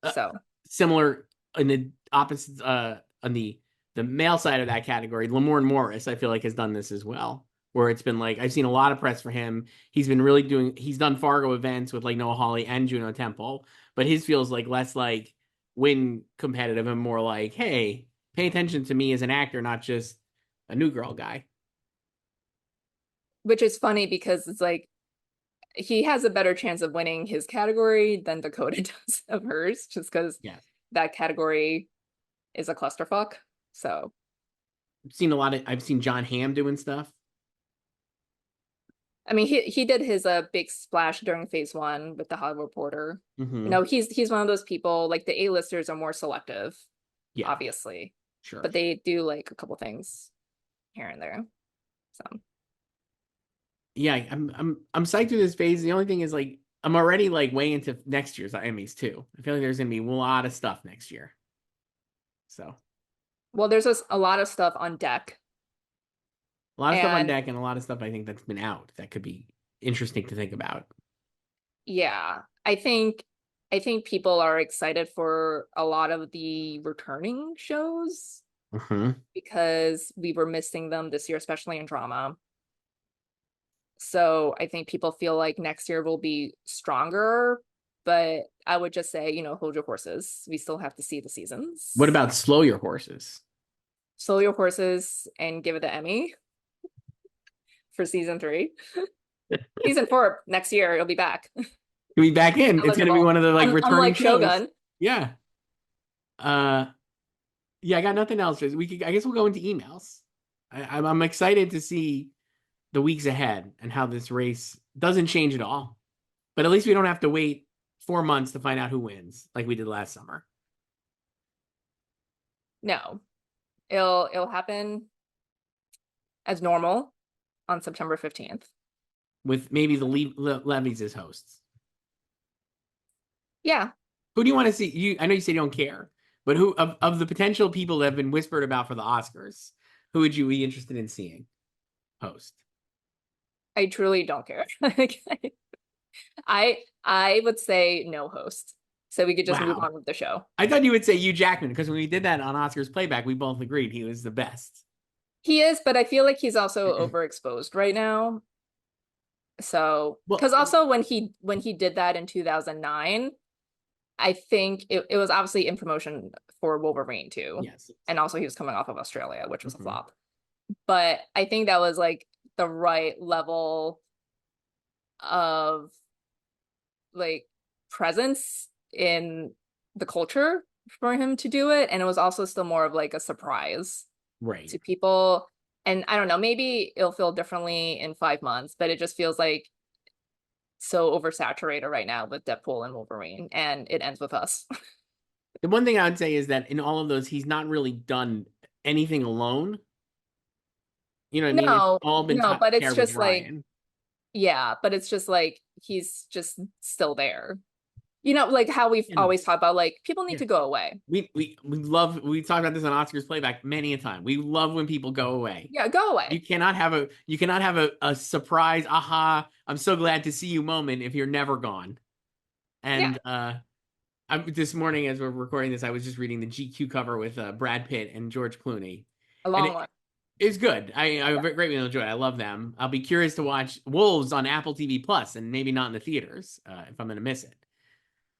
Speaker 1: Uh,
Speaker 2: So
Speaker 1: Similar in the opposite on the the male side of that category, Lamorne Morris, I feel like has done this as well, where it's been like I've seen a lot of press for him. He's been really he's done Fargo events with like Noah Hawley and Juno Temple, but his feels like less like win competitive and more like, hey, pay attention to me as an actor, not just a new girl guy.
Speaker 2: Which is funny because it's like he has a better chance of winning his category than Dakota does of hers, just because
Speaker 1: Yeah.
Speaker 2: that category is a clusterfuck. So
Speaker 1: I've seen John Hamm doing stuff.
Speaker 2: I mean, he did his big splash during phase one with the Hollywood Reporter.
Speaker 1: Mm-hmm.
Speaker 2: He's one of those people, like the A-listers are more selective,
Speaker 1: Yeah,
Speaker 2: obviously,
Speaker 1: sure.
Speaker 2: but they do like a couple things here and there. So
Speaker 1: Yeah, I'm psyched through this phase. The only thing is like I'm already like way into next year's Emmys too. I feel like there's gonna be a lot of stuff next year. So
Speaker 2: well, there's a lot of stuff on deck,
Speaker 1: a lot of stuff on
Speaker 2: and
Speaker 1: deck and a lot of stuff I think that's been out that could be interesting to think about.
Speaker 2: yeah, I think people are excited for a lot of the returning shows
Speaker 1: Mm-hmm.
Speaker 2: because we were missing them this year, especially in drama. So I think people feel like next year will be stronger, but I would just say, hold your horses. We still have to see the
Speaker 1: What
Speaker 2: seasons.
Speaker 1: about Slow Your Horses?
Speaker 2: Slow your horses and give it to Emmy for season 3. Season 4 next year, it'll be back.
Speaker 1: Can we back in? It's gonna be
Speaker 2: Eligible.
Speaker 1: one of the like returning
Speaker 2: Unlike
Speaker 1: shows.
Speaker 2: Shogun.
Speaker 1: Yeah. Uh yeah, I got nothing else. I guess we'll go into emails. I'm excited to see the weeks ahead and how this race doesn't change at all. But at least we don't have to wait 4 months to find out who wins like we did last summer.
Speaker 2: No. It'll happen as normal on September 15th.
Speaker 1: With maybe the Levies as hosts.
Speaker 2: Yeah.
Speaker 1: Who do you want to see? I know you say you don't care, but who of the potential people that have been whispered about for the Oscars, who would you be interested in seeing host?
Speaker 2: I truly don't care. I would say no host. So we could just move
Speaker 1: Wow.
Speaker 2: on with the show.
Speaker 1: I thought you would say Hugh Jackman because when we did that on Oscars playback, we both agreed he was the best.
Speaker 2: He is, but I feel like he's also overexposed right now. So,
Speaker 1: Well,
Speaker 2: because also when he did that in 2009, I think it was obviously in promotion for Wolverine too.
Speaker 1: yes.
Speaker 2: And also he was coming off of Australia, which was a
Speaker 1: Mm-hmm.
Speaker 2: flop. But I think that was like the right level of like presence in the culture for him to do it. And it was also still more of like a surprise
Speaker 1: Right.
Speaker 2: to people. And I don't know, maybe it'll feel differently in 5 months, but it just feels like so oversaturated right now with Deadpool and Wolverine, and it ends with us.
Speaker 1: The one thing I would say is that in all of those, he's not really done anything alone. You know what I mean? It's
Speaker 2: No,
Speaker 1: all been
Speaker 2: no, but it's
Speaker 1: paired with
Speaker 2: just like,
Speaker 1: Ryan.
Speaker 2: yeah, but it's just like he's just still there. Like how we've
Speaker 1: You know,
Speaker 2: always talked about, like people need
Speaker 1: yeah.
Speaker 2: to go away.
Speaker 1: We talked about this on Oscars playback many a time. We love when people go away.
Speaker 2: Yeah, go away.
Speaker 1: You cannot have a surprise, aha, I'm so glad to see you moment if you're never gone.
Speaker 2: Yeah,
Speaker 1: And this morning as we're recording this, I was just reading the GQ cover with Brad Pitt and George Clooney.
Speaker 2: a
Speaker 1: And
Speaker 2: long one.
Speaker 1: it's good. I greatly enjoy it. I love them. I'll be curious to watch Wolves on Apple TV Plus and maybe not in the theaters if I'm gonna miss it.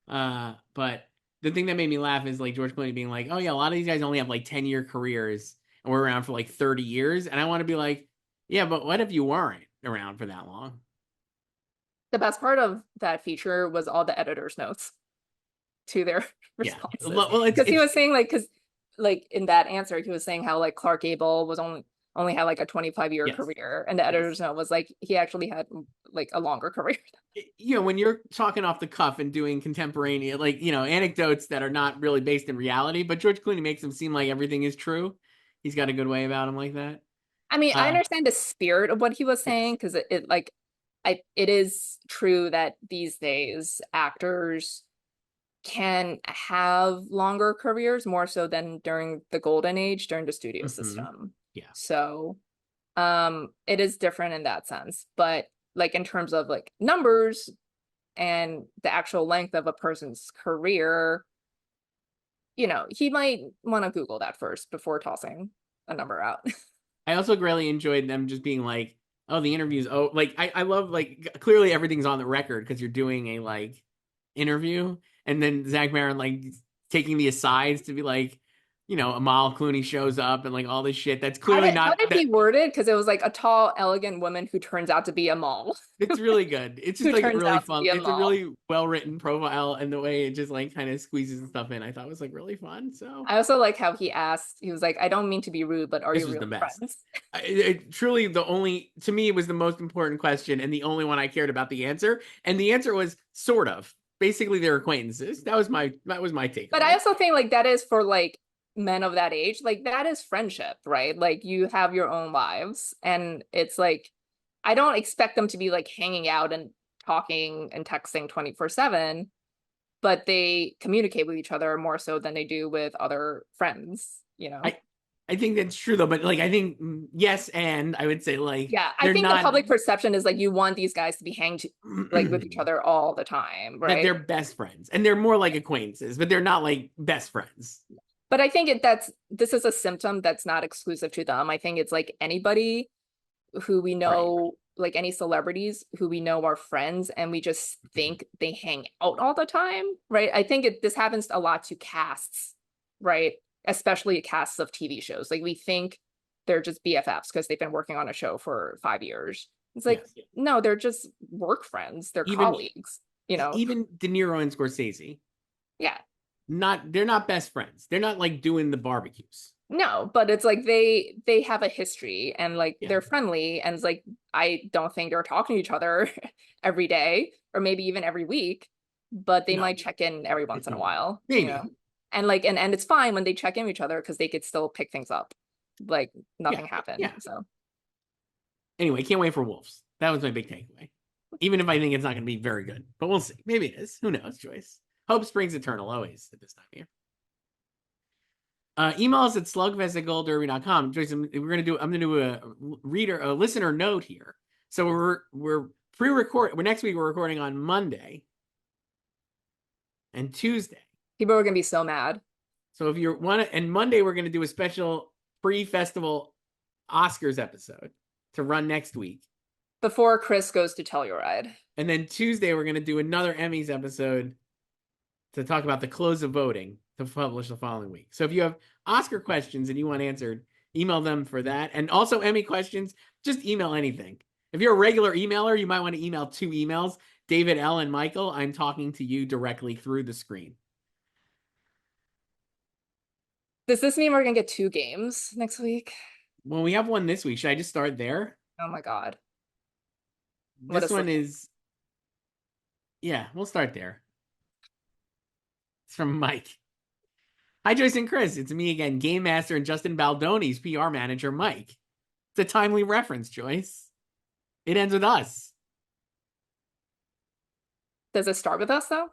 Speaker 1: But the thing that made me laugh is like George Clooney being like, "Oh yeah, a lot of these guys only have like 10-year careers and we're around for like 30 years." And I want to be like, "Yeah, but what if you weren't around for that long?"
Speaker 2: The best part of that feature was all the editor's notes to their
Speaker 1: Yeah.
Speaker 2: responses.
Speaker 1: Well,
Speaker 2: Because he was saying like, because like in that answer, he was saying how like Clark Gable was only had like a 25-year
Speaker 1: yes.
Speaker 2: career, and the editor's note was like he actually had like a longer career.
Speaker 1: When you're talking off the cuff and doing contemporaneous, like, anecdotes that are not really based in reality, but George Clooney makes them seem like everything is true. He's got a good way about him like that.
Speaker 2: I mean, I
Speaker 1: Uh,
Speaker 2: understand the spirit of what he was
Speaker 1: yes.
Speaker 2: saying because it like it is true that these days actors can have longer careers more so than during the golden age during the studio
Speaker 1: Mm-hmm.
Speaker 2: system.
Speaker 1: Yeah.
Speaker 2: So, it is different in that sense, but like in terms of like numbers and the actual length of a person's career, he might want to Google that first before tossing a number out.
Speaker 1: I also greatly enjoyed them just being like, oh, the interviews. Oh, like I love like clearly everything's on the record because you're doing a like interview, and then Zach Marin like taking the asides to be like, Amal Clooney shows up and like all this shit. That's
Speaker 2: How
Speaker 1: clearly
Speaker 2: did how
Speaker 1: not
Speaker 2: did
Speaker 1: that.
Speaker 2: he word it? Because it was like a tall, elegant woman who turns out to be a mall.
Speaker 1: It's really good. It's just
Speaker 2: Who
Speaker 1: like
Speaker 2: turns
Speaker 1: really
Speaker 2: out to
Speaker 1: fun.
Speaker 2: be a
Speaker 1: It's a
Speaker 2: mall.
Speaker 1: really well written profile, and the way it just like kind of squeezes stuff in, I thought was like really fun. So
Speaker 2: I also like how he was like, I don't mean to be rude, but are
Speaker 1: this
Speaker 2: you
Speaker 1: was
Speaker 2: really
Speaker 1: the best.
Speaker 2: friends?
Speaker 1: Truly, to me, it was the most important question and the only one I cared about the answer. And the answer was sort of. Basically, they're acquaintances. That was my
Speaker 2: But I
Speaker 1: takeaway.
Speaker 2: also think like that is for like men of that age, like that is friendship, right? Like you have your own lives, and it's like I don't expect them to be like hanging out and talking and texting 24/7, but they communicate with each other more so than they do with other friends.
Speaker 1: I I think that's true though, but like I think yes, and I would say like
Speaker 2: Yeah, I
Speaker 1: they're
Speaker 2: think the
Speaker 1: not
Speaker 2: public perception is like you want these guys to be hanged like with each other all the time,
Speaker 1: that
Speaker 2: right?
Speaker 1: they're best friends, and they're more like acquaintances, but they're not like best friends.
Speaker 2: But I think this is a symptom that's not exclusive to them. I think it's like anybody who we
Speaker 1: Right.
Speaker 2: know, like any celebrities who we know are friends, and we just think they hang out all the time, right? I think this happens a lot to casts, right? Especially casts of TV shows. Like we think they're just BFFs because they've been working on a show for 5 years. It's like,
Speaker 1: Yes.
Speaker 2: no, they're just work friends, they're
Speaker 1: Even
Speaker 2: colleagues.
Speaker 1: even De Niro and Scorsese,
Speaker 2: Yeah.
Speaker 1: they're not best friends. They're not like doing the barbecues.
Speaker 2: No, but it's like they have a history, and like
Speaker 1: Yeah.
Speaker 2: they're friendly, and it's like I don't think they're talking to each other every day or maybe even every week, but they
Speaker 1: No.
Speaker 2: might check in every once in a while.
Speaker 1: Maybe.
Speaker 2: And like and it's fine when they check in with each other because they could still pick things up. Like
Speaker 1: Yeah.
Speaker 2: nothing happened.
Speaker 1: Yeah.
Speaker 2: So
Speaker 1: Anyway, can't wait for Wolves. That was my big takeaway. Even if I think it's not going to be very good, but we'll see. Maybe it is. Who knows, Joyce? Hope springs eternal always at this time of year. Email us at slugfest@goldderby.com. Joyce, I'm gonna do a listener note here. So we're pre-record. Next week we're recording on Monday and Tuesday.
Speaker 2: people are gonna be so mad.
Speaker 1: So if you want to, and Monday we're gonna do a special pre-festival Oscars episode to run next week.
Speaker 2: Before Chris goes to Telluride.
Speaker 1: And then Tuesday, we're going to do another Emmys episode to talk about the close of voting to publish the following week. So if you have Oscar questions and you want answered, email them for that. And also Emmy questions, just email anything. If you're a regular emailer, you might want to email 2 emails. David L. and Michael, I'm talking to you directly through the screen.
Speaker 2: Does this mean we're gonna get 2 games next week?
Speaker 1: Well, we have one this week. Should I just start there?
Speaker 2: Oh my God. What
Speaker 1: This
Speaker 2: is
Speaker 1: one is, yeah, we'll start there. It's from Mike. Hi, Joyce and Chris. It's me again, Game Master and Justin Baldoni's PR manager, Mike. It's a timely reference, Joyce. It ends with us.
Speaker 2: Does it start with us though?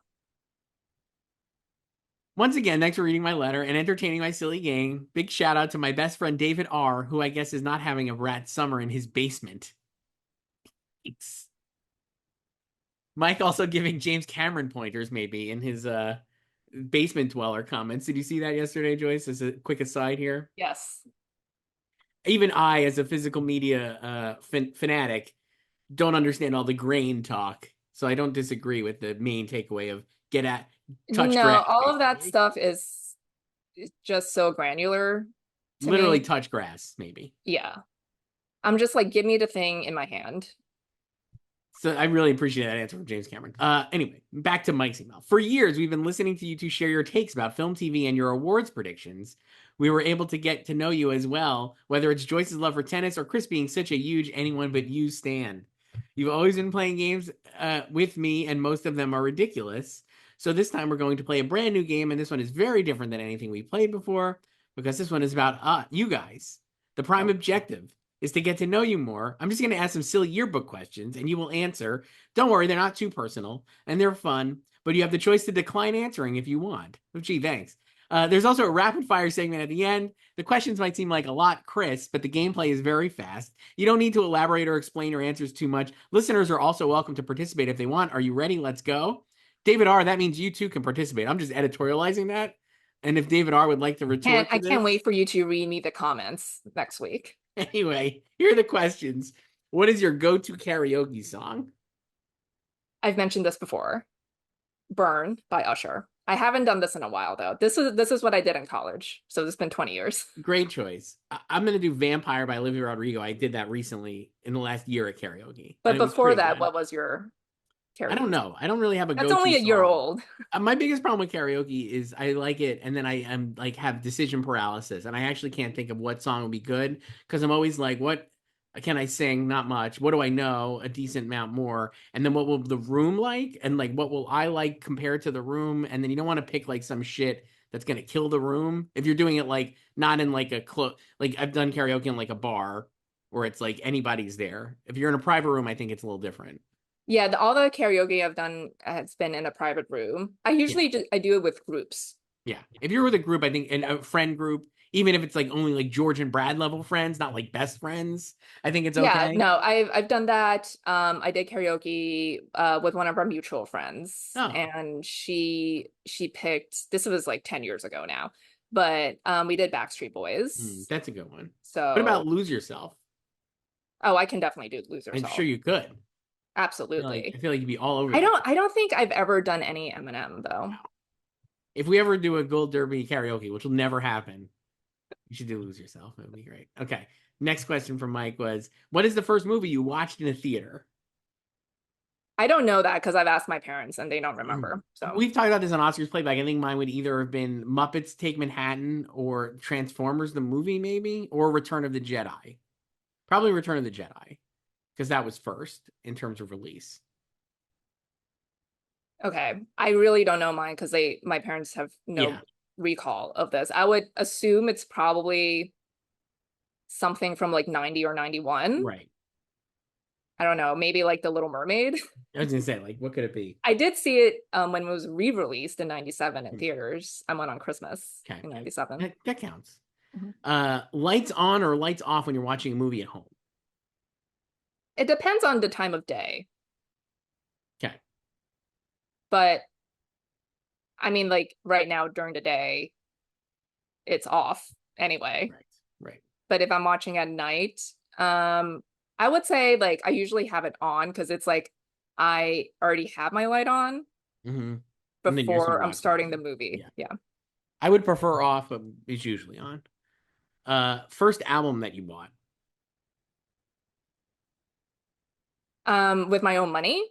Speaker 1: Once again, thanks for reading my letter and entertaining my silly game. Big shout out to my best friend David R., who I guess is not having a rat summer in his basement. Thanks. Mike also giving James Cameron pointers, maybe, in his basement dweller comments. Did you see that yesterday, Joyce? As a quick aside here.
Speaker 2: Yes.
Speaker 1: Even I, as a physical media fanatic, don't understand all the grain talk. So I don't disagree with the main takeaway of touch
Speaker 2: No,
Speaker 1: grass,
Speaker 2: all of that
Speaker 1: basically.
Speaker 2: stuff is just so granular to
Speaker 1: Literally
Speaker 2: me.
Speaker 1: touch grass, maybe.
Speaker 2: Yeah. I'm just like, give me the thing in my hand.
Speaker 1: So I really appreciate that answer from James Cameron. Anyway, back to Mike's email. For years, we've been listening to you two share your takes about film, TV, and your awards predictions. We were able to get to know you as well, whether it's Joyce's love for tennis or Chris being such a huge anyone but you stan. You've always been playing games with me, and most of them are ridiculous. So this time we're going to play a brand new game, and this one is very different than anything we played before because this one is about you guys. The prime objective is to get to know you more. I'm just going to ask some silly yearbook questions and you will answer. Don't worry, they're not too personal and they're fun, but you have the choice to decline answering if you want. Oh, gee, thanks. There's also a rapid fire segment at the end. The questions might seem like a lot, Chris, but the gameplay is very fast. You don't need to elaborate or explain your answers too much. Listeners are also welcome to participate if they want. Are you ready? Let's go. David R., that means you too can participate. I'm just editorializing that. And if David R. would like to
Speaker 2: And
Speaker 1: retort
Speaker 2: I
Speaker 1: to
Speaker 2: can't
Speaker 1: this,
Speaker 2: wait for you to read me the comments next week.
Speaker 1: anyway, here are the questions. What is your go-to karaoke song?
Speaker 2: I've mentioned this before. Burn by Usher. I haven't done this in a while though. This is what I did in college. So it's been 20 years.
Speaker 1: Great choice. I'm gonna do Vampire by Olivia Rodrigo. I did that recently in the last year at karaoke, and
Speaker 2: But
Speaker 1: it was
Speaker 2: before
Speaker 1: pretty
Speaker 2: that,
Speaker 1: good.
Speaker 2: what was your
Speaker 1: I don't
Speaker 2: karaoke song?
Speaker 1: know. I don't really have a
Speaker 2: That's
Speaker 1: go-to
Speaker 2: only a year
Speaker 1: song.
Speaker 2: old.
Speaker 1: My biggest problem with karaoke is I like it, and then I am like have decision paralysis, and I actually can't think of what song would be good because I'm always like, what can I sing? Not much. What do I know? A decent amount more, and then what will the room like, and like what will I like compared to the room, and then you don't want to pick like some shit that's gonna kill the room if you're doing it like not in like a like I've done karaoke in like a bar where it's like anybody's there. If you're in a private room, I think it's a little different.
Speaker 2: Yeah, all the karaoke I've done has been in a private room. I
Speaker 1: Yeah.
Speaker 2: usually just I do it with groups.
Speaker 1: Yeah. If you're with a group, I think, in a friend group, even if it's like only like George and Brad level friends, not like best friends, I think it's
Speaker 2: Yeah,
Speaker 1: okay.
Speaker 2: no, I've done that. I did karaoke with one of our mutual friends,
Speaker 1: Oh,
Speaker 2: and she picked, this was like 10 years ago now, but we did Backstreet Boys.
Speaker 1: that's a good one. What about
Speaker 2: So,
Speaker 1: Lose Yourself?
Speaker 2: oh, I can definitely do Lose
Speaker 1: I'm sure
Speaker 2: Yourself.
Speaker 1: you could. I
Speaker 2: Absolutely.
Speaker 1: feel like you'd be all over
Speaker 2: I
Speaker 1: that.
Speaker 2: don't think I've ever done any Eminem though.
Speaker 1: Wow. If we ever do a Gold Derby karaoke, which will never happen, you should do Lose Yourself. It would be great. Okay. Next question from Mike was, what is the first movie you watched in a theater?
Speaker 2: I don't know that because I've asked my parents and they don't remember. So
Speaker 1: We've talked about this on Oscars Playback. I think mine would either have been Muppets Take Manhattan or Transformers the movie, maybe, or Return of the Jedi. Probably Return of the Jedi because that was first in terms of release.
Speaker 2: okay. I really don't know mine because my parents have no
Speaker 1: Yeah,
Speaker 2: recall of this. I would assume it's probably something from like 90 or 91.
Speaker 1: right.
Speaker 2: I don't know, maybe like The Little Mermaid.
Speaker 1: I was gonna say, like, what could it be?
Speaker 2: I did see it when it was re-released in 97 in
Speaker 1: Hmm,
Speaker 2: theaters. I went on Christmas
Speaker 1: okay,
Speaker 2: in 97.
Speaker 1: that counts.
Speaker 2: Mhm.
Speaker 1: Lights on or lights off when you're watching a movie at home.
Speaker 2: It depends on the time of day,
Speaker 1: Okay,
Speaker 2: but I mean, like right now during the day, it's off anyway.
Speaker 1: right, right.
Speaker 2: But if I'm watching at night, I would say like I usually have it on because it's like I already have my light on
Speaker 1: Mm-hmm. And then you're just gonna
Speaker 2: before I'm
Speaker 1: watch the
Speaker 2: starting the
Speaker 1: movie.
Speaker 2: movie.
Speaker 1: Yeah,
Speaker 2: Yeah.
Speaker 1: I would prefer off, but it's usually on. First album that you bought.
Speaker 2: With my own money,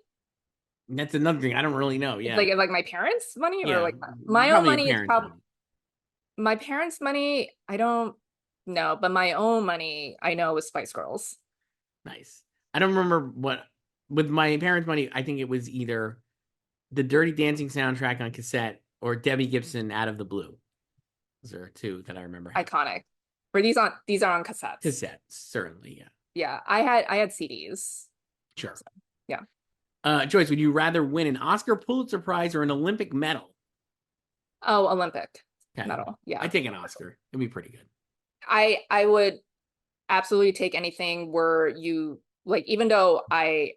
Speaker 1: That's another thing I don't really know. Yeah,
Speaker 2: like my parents' money or
Speaker 1: yeah,
Speaker 2: like my own
Speaker 1: probably your
Speaker 2: money is
Speaker 1: parents'
Speaker 2: probably
Speaker 1: money.
Speaker 2: my parents' money. I don't know, but my own money I know is Spice Girls.
Speaker 1: Nice. I don't remember what with my parents' money. I think it was either the Dirty Dancing soundtrack on cassette or Debbie Gibson Out of the Blue. Those are two that I remember having.
Speaker 2: Iconic. Or these are on cassettes.
Speaker 1: Cassettes, certainly, yeah.
Speaker 2: Yeah, I had CDs.
Speaker 1: Sure.
Speaker 2: So, yeah.
Speaker 1: Joyce, would you rather win an Oscar, Pulitzer Prize, or an Olympic medal?
Speaker 2: Oh, Olympic
Speaker 1: Okay.
Speaker 2: medal. Yeah.
Speaker 1: I'd take an Oscar. It'd be pretty good.
Speaker 2: I would absolutely take anything where you like, even though I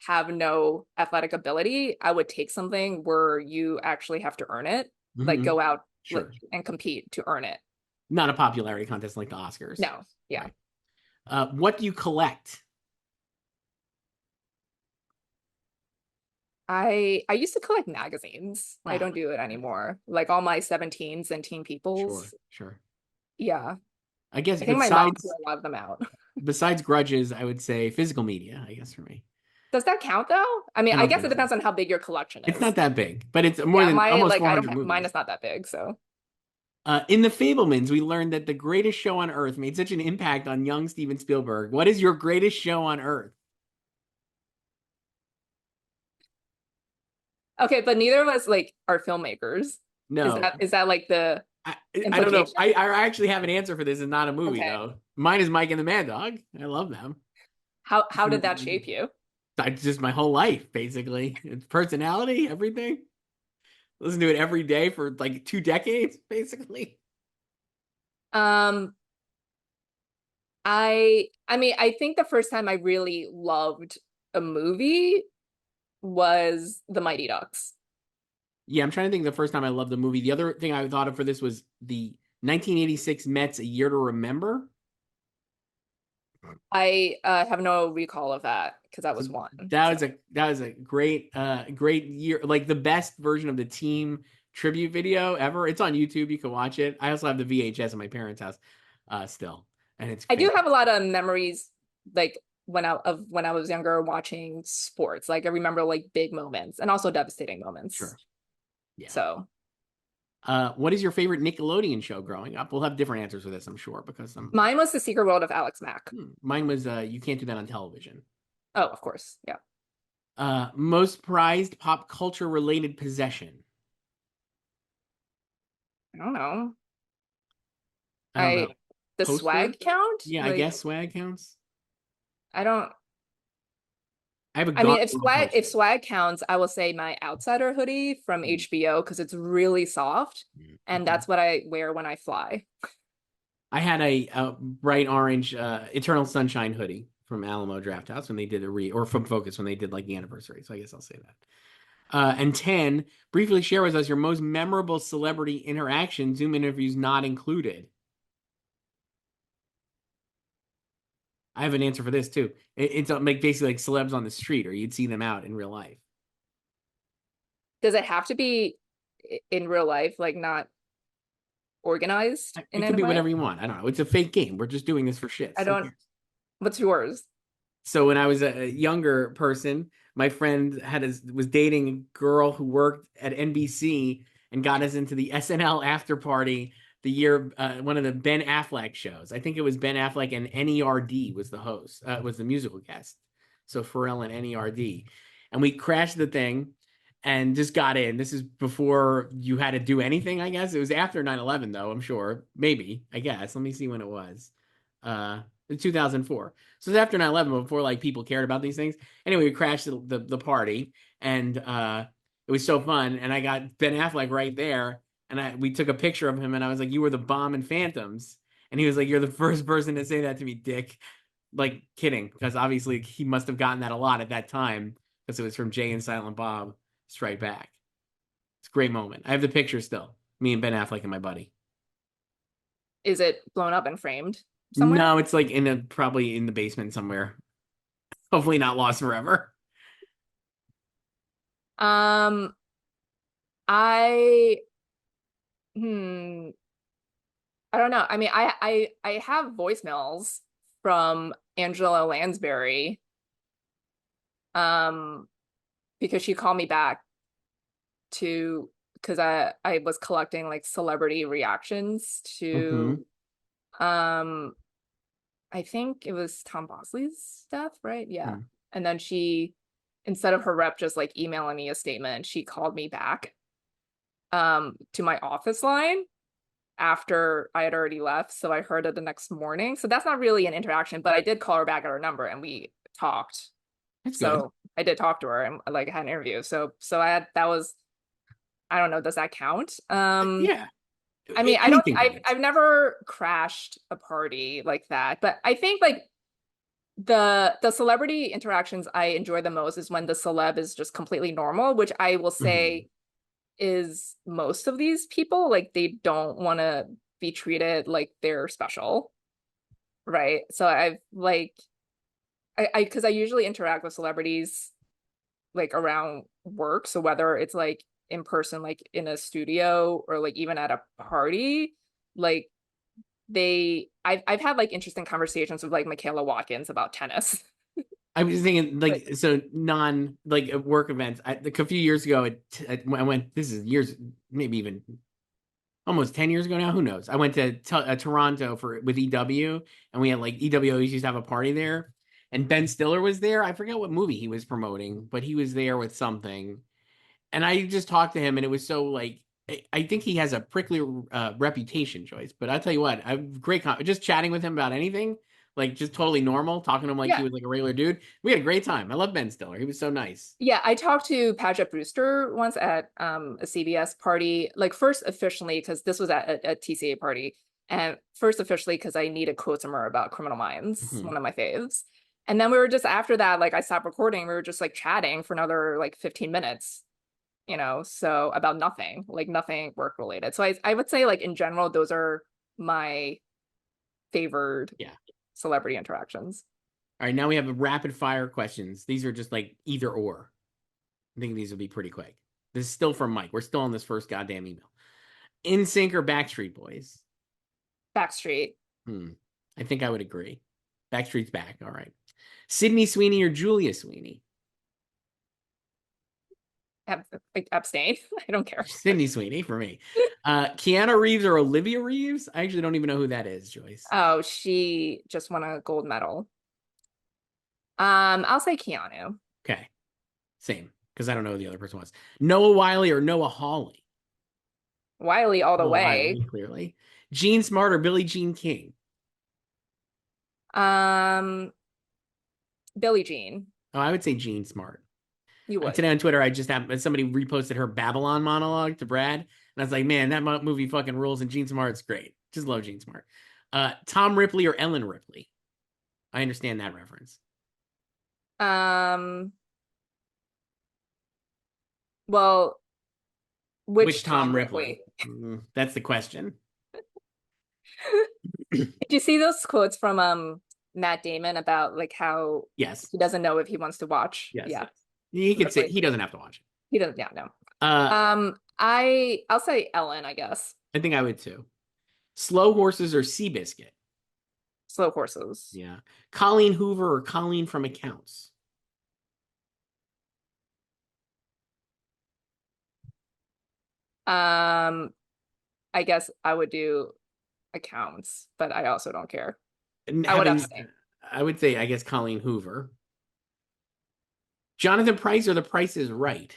Speaker 2: have no athletic ability, I would take something where you actually have to earn it, like
Speaker 1: Hmm.
Speaker 2: go out like
Speaker 1: Sure.
Speaker 2: and compete to earn it.
Speaker 1: Not a popularity contest like the Oscars.
Speaker 2: No, yeah.
Speaker 1: Right. What do you collect?
Speaker 2: I used to collect magazines. I
Speaker 1: Wow.
Speaker 2: don't do it anymore. Like all my 17s and Teen
Speaker 1: Sure.
Speaker 2: Peoples.
Speaker 1: Sure.
Speaker 2: Yeah.
Speaker 1: I guess
Speaker 2: I think my mom threw a lot of them out.
Speaker 1: besides grudges, I would say physical media, I guess for me.
Speaker 2: Does that count though? I mean,
Speaker 1: I
Speaker 2: I
Speaker 1: don't
Speaker 2: guess it
Speaker 1: think so.
Speaker 2: depends on how big your collection
Speaker 1: It's
Speaker 2: is.
Speaker 1: not that big, but it's more
Speaker 2: Yeah,
Speaker 1: than
Speaker 2: my
Speaker 1: almost
Speaker 2: like I don't
Speaker 1: 400
Speaker 2: have mine
Speaker 1: movies.
Speaker 2: is not that big, so
Speaker 1: In The Fablemans, we learned that the greatest show on earth made such an impact on young Steven Spielberg. What is your greatest show on earth?
Speaker 2: okay, but neither of us like are filmmakers.
Speaker 1: No,
Speaker 2: Is that like the
Speaker 1: I, I don't know.
Speaker 2: implication?
Speaker 1: I actually have an answer for this. It's not a movie
Speaker 2: Okay.
Speaker 1: though. Mine is Mike and the Mad Dog. I love them.
Speaker 2: How did that shape you?
Speaker 1: That's just my whole life, basically. It's personality, everything. Listen to it every day for like 2 decades, basically.
Speaker 2: Um, I mean, I think the first time I really loved a movie was The Mighty Ducks.
Speaker 1: Yeah, I'm trying to think of the first time I loved the movie. The other thing I thought of for this was the 1986 Mets A Year to Remember.
Speaker 2: I have no recall of that because I
Speaker 1: So
Speaker 2: was one.
Speaker 1: that
Speaker 2: So
Speaker 1: was a great great year, like the best version of the team tribute video ever. It's on YouTube. You can watch it. I also have the VHS at my parents' house still, and it's
Speaker 2: I do have
Speaker 1: fantastic.
Speaker 2: a lot of memories like when I was younger watching sports. Like I remember like big moments and also devastating moments.
Speaker 1: Sure. Yeah.
Speaker 2: So
Speaker 1: What is your favorite Nickelodeon show growing up? We'll have different answers for this, I'm sure, because
Speaker 2: mine was The Secret World of Alex Mack.
Speaker 1: mine was You Can't Do That on Television.
Speaker 2: Oh, of course. Yeah.
Speaker 1: Most prized pop culture related possession.
Speaker 2: I don't know.
Speaker 1: I don't know.
Speaker 2: I the
Speaker 1: Poster?
Speaker 2: swag count?
Speaker 1: Yeah, I
Speaker 2: Like
Speaker 1: guess swag counts.
Speaker 2: I don't
Speaker 1: I have a
Speaker 2: I mean
Speaker 1: Garfield
Speaker 2: if
Speaker 1: poster.
Speaker 2: swag counts, I will say my outsider hoodie from
Speaker 1: Mm,
Speaker 2: HBO because it's really soft and
Speaker 1: okay.
Speaker 2: that's what I wear when I fly.
Speaker 1: I had a bright orange Eternal Sunshine hoodie from Alamo Drafthouse when they did or from Focus when they did like the anniversary. So I guess I'll say that. And 10, briefly share with us your most memorable celebrity interaction, Zoom interviews not included. I have an answer for this too. It's like basically like celebs on the street, or you'd see them out in real life.
Speaker 2: Does it have to be in real life, like not organized in
Speaker 1: It could
Speaker 2: any
Speaker 1: be
Speaker 2: way?
Speaker 1: whatever you want. I don't know. It's a fake game. We're just doing this for
Speaker 2: I
Speaker 1: shits. Who
Speaker 2: don't.
Speaker 1: cares?
Speaker 2: What's yours?
Speaker 1: So when I was a younger person, my friend was dating a girl who worked at NBC and got us into the SNL after party the year one of the Ben Affleck shows. I think it was Ben Affleck and NERD was the host, was the musical guest. So Pharrell and NERD. And we crashed the thing and just got in. This is before you had to do anything, I guess. It was after 9/11 though, I'm sure. Maybe, I guess. Let me see when it was. Uh 2004. So it was after 9/11 before like people cared about these things. Anyway, we crashed the party and it was so fun. And I got Ben Affleck right there. And we took a picture of him and I was like, "You were the bomb in Phantoms." And he was like, "You're the first person to say that to me, Dick." Like kidding, because obviously he must have gotten that a lot at that time because it was from Jay and Silent Bob Strike Back. It's a great moment. I have the picture still. Me and Ben Affleck and my buddy.
Speaker 2: Is it blown up and framed somewhere?
Speaker 1: No, it's like probably in the basement somewhere. Hopefully not lost forever.
Speaker 2: Um, I hmm, I don't know. I mean, I have voicemails from Angela Lansbury, um, because she called me back to because I was collecting like celebrity reactions
Speaker 1: Mm-hmm.
Speaker 2: to um I think it was Tom Bosley's death, right? Yeah.
Speaker 1: Mm.
Speaker 2: And then she, instead of her rep just like emailing me a statement, she called me back to my office line after I had already left. So I heard it the next morning. So that's not really an interaction, but I did call her back at her number and we talked.
Speaker 1: That's good.
Speaker 2: So I did talk to her and like had an interview. So I had that was I don't know, does that count?
Speaker 1: Yeah.
Speaker 2: I mean,
Speaker 1: Anything
Speaker 2: I've
Speaker 1: counts.
Speaker 2: never crashed a party like that, but I think like the celebrity interactions I enjoy the most is when the celeb is just completely normal, which I will
Speaker 1: Hmm.
Speaker 2: say is most of these people. Like they don't want to be treated like they're special, right? So I've like I because I usually interact with celebrities like around work. So whether it's like in person, like in a studio or like even at a party, like I've had like interesting conversations with like Michaela Watkins about tennis.
Speaker 1: I was thinking
Speaker 2: Like
Speaker 1: like so non like work events. Like a few years ago, I went. This is years, maybe even almost 10 years ago now. Who knows? I went to Toronto for with EW, and we had like EW always used to have a party there, and Ben Stiller was there. I forget what movie he was promoting, but he was there with something, and I just talked to him, and it was so like I think he has a prickly reputation, Joyce. But I'll tell you what, I've great just chatting with him about anything, like just totally normal, talking to him like he
Speaker 2: yeah,
Speaker 1: was like a regular dude. We had a great time. I love Ben Stiller. He was so nice.
Speaker 2: yeah. I talked to Paget Brewster once at a CBS party, like first officially because this was at a TCA party, and first officially because I needed quotes from her about Criminal Minds,
Speaker 1: Hmm.
Speaker 2: one of my faves. And then we were just after that, like I stopped recording, we were just like chatting for another like 15 minutes. so about nothing, like nothing work related. So I would say like in general, those are my favored
Speaker 1: Yeah.
Speaker 2: celebrity interactions.
Speaker 1: All right, now we have rapid fire questions. These are just like either or. I think these will be pretty quick. This is still from Mike. We're still on this first goddamn email. NSYNC or Backstreet Boys?
Speaker 2: Backstreet.
Speaker 1: Hmm. I think I would agree. Backstreet's back. All right. Sydney Sweeney or Julia Sweeney?
Speaker 2: Abstain. I don't care.
Speaker 1: Sydney Sweeney for me. Keanu Reeves or Olivia Reeves? I actually don't even know who that is, Joyce.
Speaker 2: Oh, she just won a gold medal. I'll say Keanu.
Speaker 1: Okay. Same. Because I don't know who the other person was. Noah Wiley or Noah Hawley?
Speaker 2: Wiley all the
Speaker 1: Noah
Speaker 2: way.
Speaker 1: Wiley, clearly. Gene Smart or Billie Jean King?
Speaker 2: Um, Billie Jean.
Speaker 1: Oh, I would say Gene Smart.
Speaker 2: You would.
Speaker 1: Today on Twitter, I just have somebody reposted her Babylon monologue to Brad, and I was like, "Man, that movie fucking rules." And Gene Smart's great. Just love Gene Smart. Tom Ripley or Ellen Ripley? I understand that reference.
Speaker 2: Um, well,
Speaker 1: Which
Speaker 2: which
Speaker 1: Tom
Speaker 2: Tom
Speaker 1: Ripley?
Speaker 2: Ripley?
Speaker 1: That's the question.
Speaker 2: Did you see those quotes from Matt Damon about like how
Speaker 1: Yes,
Speaker 2: he doesn't know if he wants to watch?
Speaker 1: yes,
Speaker 2: Yeah.
Speaker 1: yes. He could say
Speaker 2: Ripley.
Speaker 1: he doesn't have to watch it.
Speaker 2: He doesn't, yeah, no.
Speaker 1: Uh,
Speaker 2: I'll say Ellen, I guess.
Speaker 1: I think I would too. Slow Horses or Seabiscuit?
Speaker 2: Slow horses.
Speaker 1: Yeah. Colleen Hoover or Colleen from Accounts?
Speaker 2: Um, I guess I would do accounts, but I also don't care.
Speaker 1: And
Speaker 2: I would
Speaker 1: having,
Speaker 2: abstain.
Speaker 1: I would say, I guess Colleen Hoover. Jonathan Price or The Price is Right?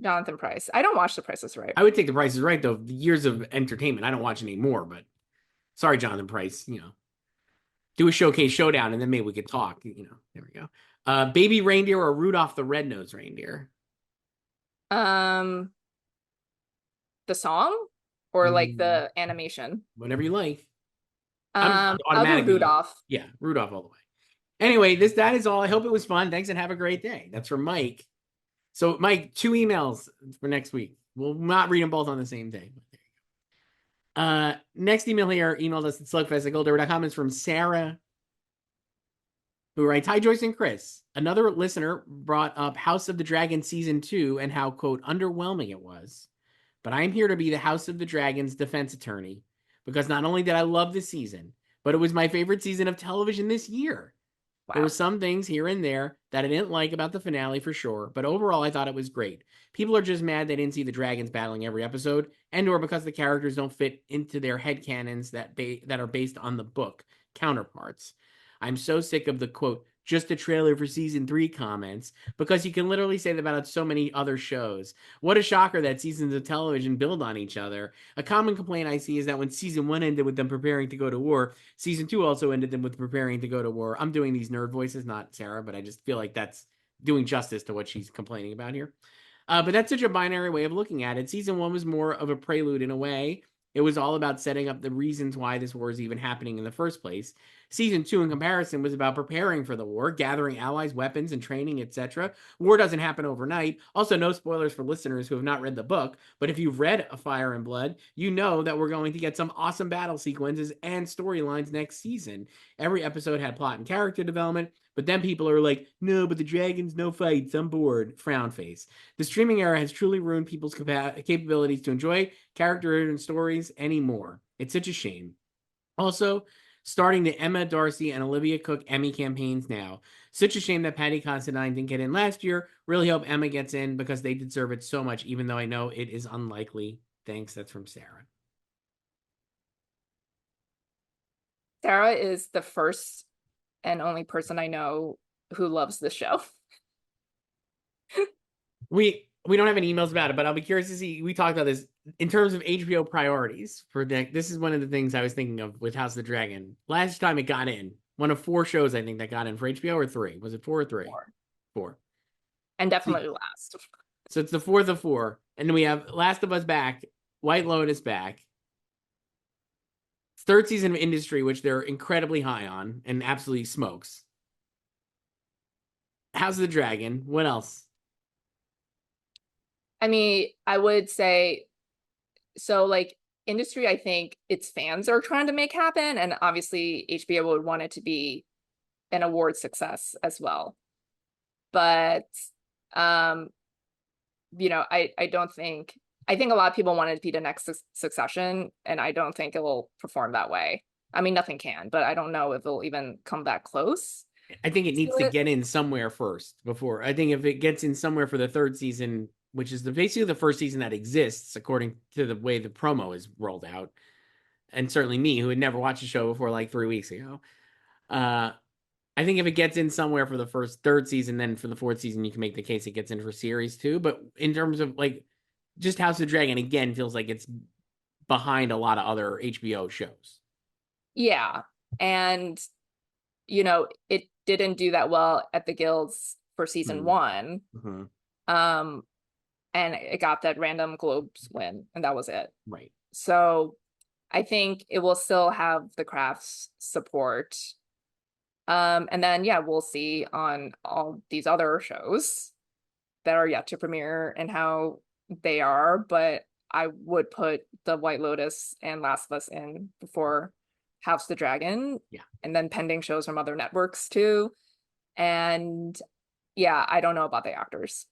Speaker 2: Jonathan Price. I don't watch The Price is Right.
Speaker 1: I would take The Price is Right, though. The years of entertainment, I don't watch anymore, but sorry, Jonathan Price. Do a showcase showdown, and then maybe we could talk. There we go. Baby Reindeer or Rudolph the Red-Nosed Reindeer?
Speaker 2: Um, the song or like
Speaker 1: Mm,
Speaker 2: the animation?
Speaker 1: whatever you like. I'm
Speaker 2: I'll do
Speaker 1: automatically,
Speaker 2: Rudolph.
Speaker 1: yeah, Rudolph all the way. Anyway, that is all. I hope it was fun. Thanks and have a great day. That's from Mike. So, Mike, 2 emails for next week. We'll not read them both on the same day. Next email here, emailed us at slugfest@golddiver.com is from Sarah, who writes, "Hi, Joyce and Chris. Another listener brought up House of the Dragon season 2 and how, quote, underwhelming it was. But I'm here to be the House of the Dragon's defense attorney because not only did I love the season, but it was my favorite season of television this year. There
Speaker 2: Wow.
Speaker 1: were some things here and there that I didn't like about the finale for sure, but overall I thought it was great. People are just mad they didn't see the dragons battling every episode, and or because the characters don't fit into their headcanons that are based on the book counterparts. I'm so sick of the quote, just a trailer for season 3 comments, because you can literally say that about so many other shows. What a shocker that seasons of television build on each other. A common complaint I see is that when season 1 ended with them preparing to go to war, season 2 also ended them with preparing to go to war. I'm doing these nerd voices, not Sarah, but I just feel like that's doing justice to what she's complaining about here. But that's such a binary way of looking at it. Season 1 was more of a prelude in a way. It was all about setting up the reasons why this war is even happening in the first place. Season 2, in comparison, was about preparing for the war, gathering allies, weapons, and training, etc. War doesn't happen overnight. Also, no spoilers for listeners who have not read the book, but if you've read A Fire and Blood, you know that we're going to get some awesome battle sequences and storylines next season. Every episode had plot and character development, but then people are like, no, but the dragons, no fights, I'm bored. Frown face. The streaming era has truly ruined people's capabilities to enjoy character-driven stories anymore. It's such a shame. Also, starting the Emma Darcy and Olivia Cook Emmy campaigns now. Such a shame that Patty Considine didn't get in last year. Really hope Emma gets in because they deserve it so much, even though I know it is unlikely. Thanks. That's from Sarah.
Speaker 2: Sarah is the first and only person I know who loves this show.
Speaker 1: We don't have any emails about it, but I'll be curious to see. We talked about this in terms of HBO priorities for this is one of the things I was thinking of with House of the Dragon. Last time it got in, one of 4 shows I think that got in for HBO, or 3. Was it 4 or 3?
Speaker 2: 4.
Speaker 1: 4.
Speaker 2: And definitely last.
Speaker 1: So it's the 4th of 4. And then we have Last of Us back, White Lotus back. 3rd season of Industry, which they're incredibly high on and absolutely smokes. House of the Dragon. What else?
Speaker 2: I mean, I would say so like industry, I think its fans are trying to make happen, and obviously HBO would want it to be an award success as well. But um, I don't think I think a lot of people want it to be the next Succession, and I don't think it will perform that way. I mean, nothing can, but I don't know if it'll even come back close
Speaker 1: I think it
Speaker 2: to
Speaker 1: needs to
Speaker 2: it.
Speaker 1: get in somewhere first before. I think if it gets in somewhere for the third season, which is basically the first season that exists according to the way the promo is rolled out, and certainly me who had never watched the show before like 3 weeks ago. Uh, I think if it gets in somewhere for the first third season, then for the fourth season, you can make the case it gets in for series too. But in terms of like just House of Dragon, again, feels like it's behind a lot of other HBO shows.
Speaker 2: Yeah. And it didn't do that well at the guilds for season
Speaker 1: Mm-hmm.
Speaker 2: one.
Speaker 1: Mm-hmm.
Speaker 2: Um, and it got that random Globes win, and that was it.
Speaker 1: Right.
Speaker 2: So I think it will still have the crafts support. And then yeah, we'll see on all these other shows that are yet to premiere and how they are, but I would put The White Lotus and Last of Us in before House of the Dragon,
Speaker 1: Yeah.
Speaker 2: and then pending shows from other networks too. And yeah, I don't know about the actors.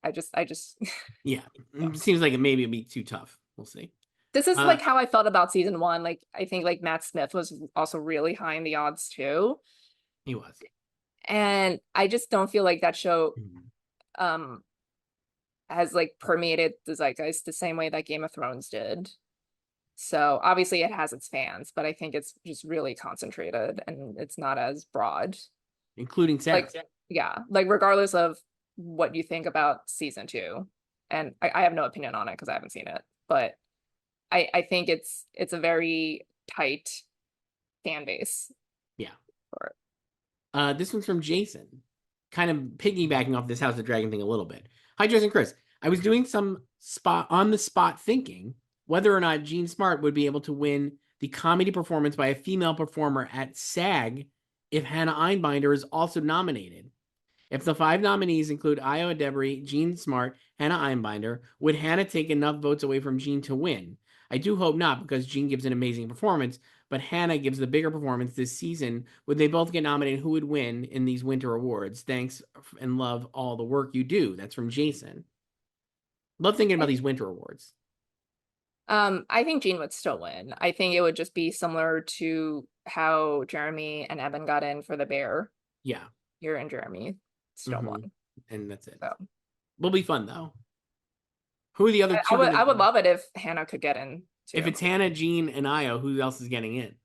Speaker 2: I just
Speaker 1: Yeah. It seems like maybe it'd be too tough. We'll see.
Speaker 2: this is
Speaker 1: Uh,
Speaker 2: like how I felt about season one. Like I think like Matt Smith was also really high in the odds too.
Speaker 1: he was.
Speaker 2: And I just don't feel like that show
Speaker 1: Mhm.
Speaker 2: um has like permeated the zeitgeist the same way that Game of Thrones did. So obviously it has its fans, but I think it's just really concentrated and it's not as broad.
Speaker 1: Including Sarah.
Speaker 2: Like, yeah, like regardless of what you think about season two, and I have no opinion on it because I haven't seen it, but I think it's a very tight fan base
Speaker 1: Yeah.
Speaker 2: for it.
Speaker 1: This one's from Jason, kind of piggybacking off this House of Dragon thing a little bit. Hi, Jason Chris. I was doing some spot on the spot thinking whether or not Gene Smart would be able to win the comedy performance by a female performer at SAG if Hannah Einbinder is also nominated. If the five nominees include Io Debris, Gene Smart, Hannah Einbinder, would Hannah take enough votes away from Gene to win? I do hope not because Gene gives an amazing performance, but Hannah gives the bigger performance this season. Would they both get nominated? Who would win in these winter awards? Thanks and love all the work you do. That's from Jason. Love thinking about these winter awards.
Speaker 2: I think Gene would still win. I think it would just be similar to how Jeremy and Evan got in for the Bear.
Speaker 1: Yeah.
Speaker 2: Here and Jeremy still
Speaker 1: Mm-hmm.
Speaker 2: won.
Speaker 1: And that's it.
Speaker 2: So
Speaker 1: Will be fun though. Who are the other
Speaker 2: I
Speaker 1: two
Speaker 2: would
Speaker 1: going to
Speaker 2: I would
Speaker 1: be?
Speaker 2: love it if Hannah could get in
Speaker 1: If
Speaker 2: too.
Speaker 1: it's Hannah, Gene, and Io, who else is getting in?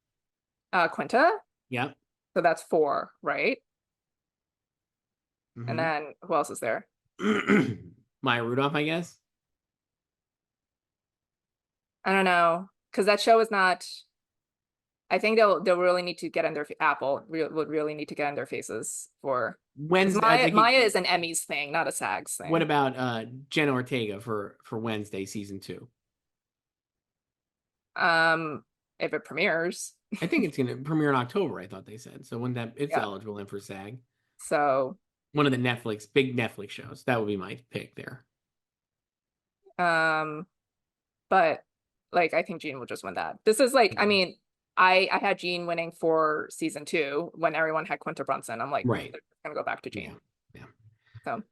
Speaker 2: Quinta,
Speaker 1: Yep.
Speaker 2: so that's four, right? And
Speaker 1: Mm-hmm.
Speaker 2: then who else is there?
Speaker 1: Maya Rudolph, I guess.
Speaker 2: I don't know, because that show is not. I think they'll really need to get in their Apple would really need to get in their faces for because
Speaker 1: Wednesday, I
Speaker 2: Maya
Speaker 1: think.
Speaker 2: Maya is an Emmys thing, not a SAGs
Speaker 1: What
Speaker 2: thing.
Speaker 1: about Jenna Ortega for Wednesday season 2?
Speaker 2: Um, if it premieres,
Speaker 1: I think it's going to premiere in October. I thought they said so. When that it's
Speaker 2: yeah.
Speaker 1: eligible in for SAG,
Speaker 2: So,
Speaker 1: one of the big Netflix shows. That would be my pick there.
Speaker 2: um, but like I think Gene will just win that. This is like, I
Speaker 1: Mhm.
Speaker 2: mean, I had Gene winning for season two when everyone had Quinta Brunson. I'm like,
Speaker 1: Right.
Speaker 2: they're gonna go back to
Speaker 1: Yeah.
Speaker 2: Gene.
Speaker 1: Yeah.
Speaker 2: So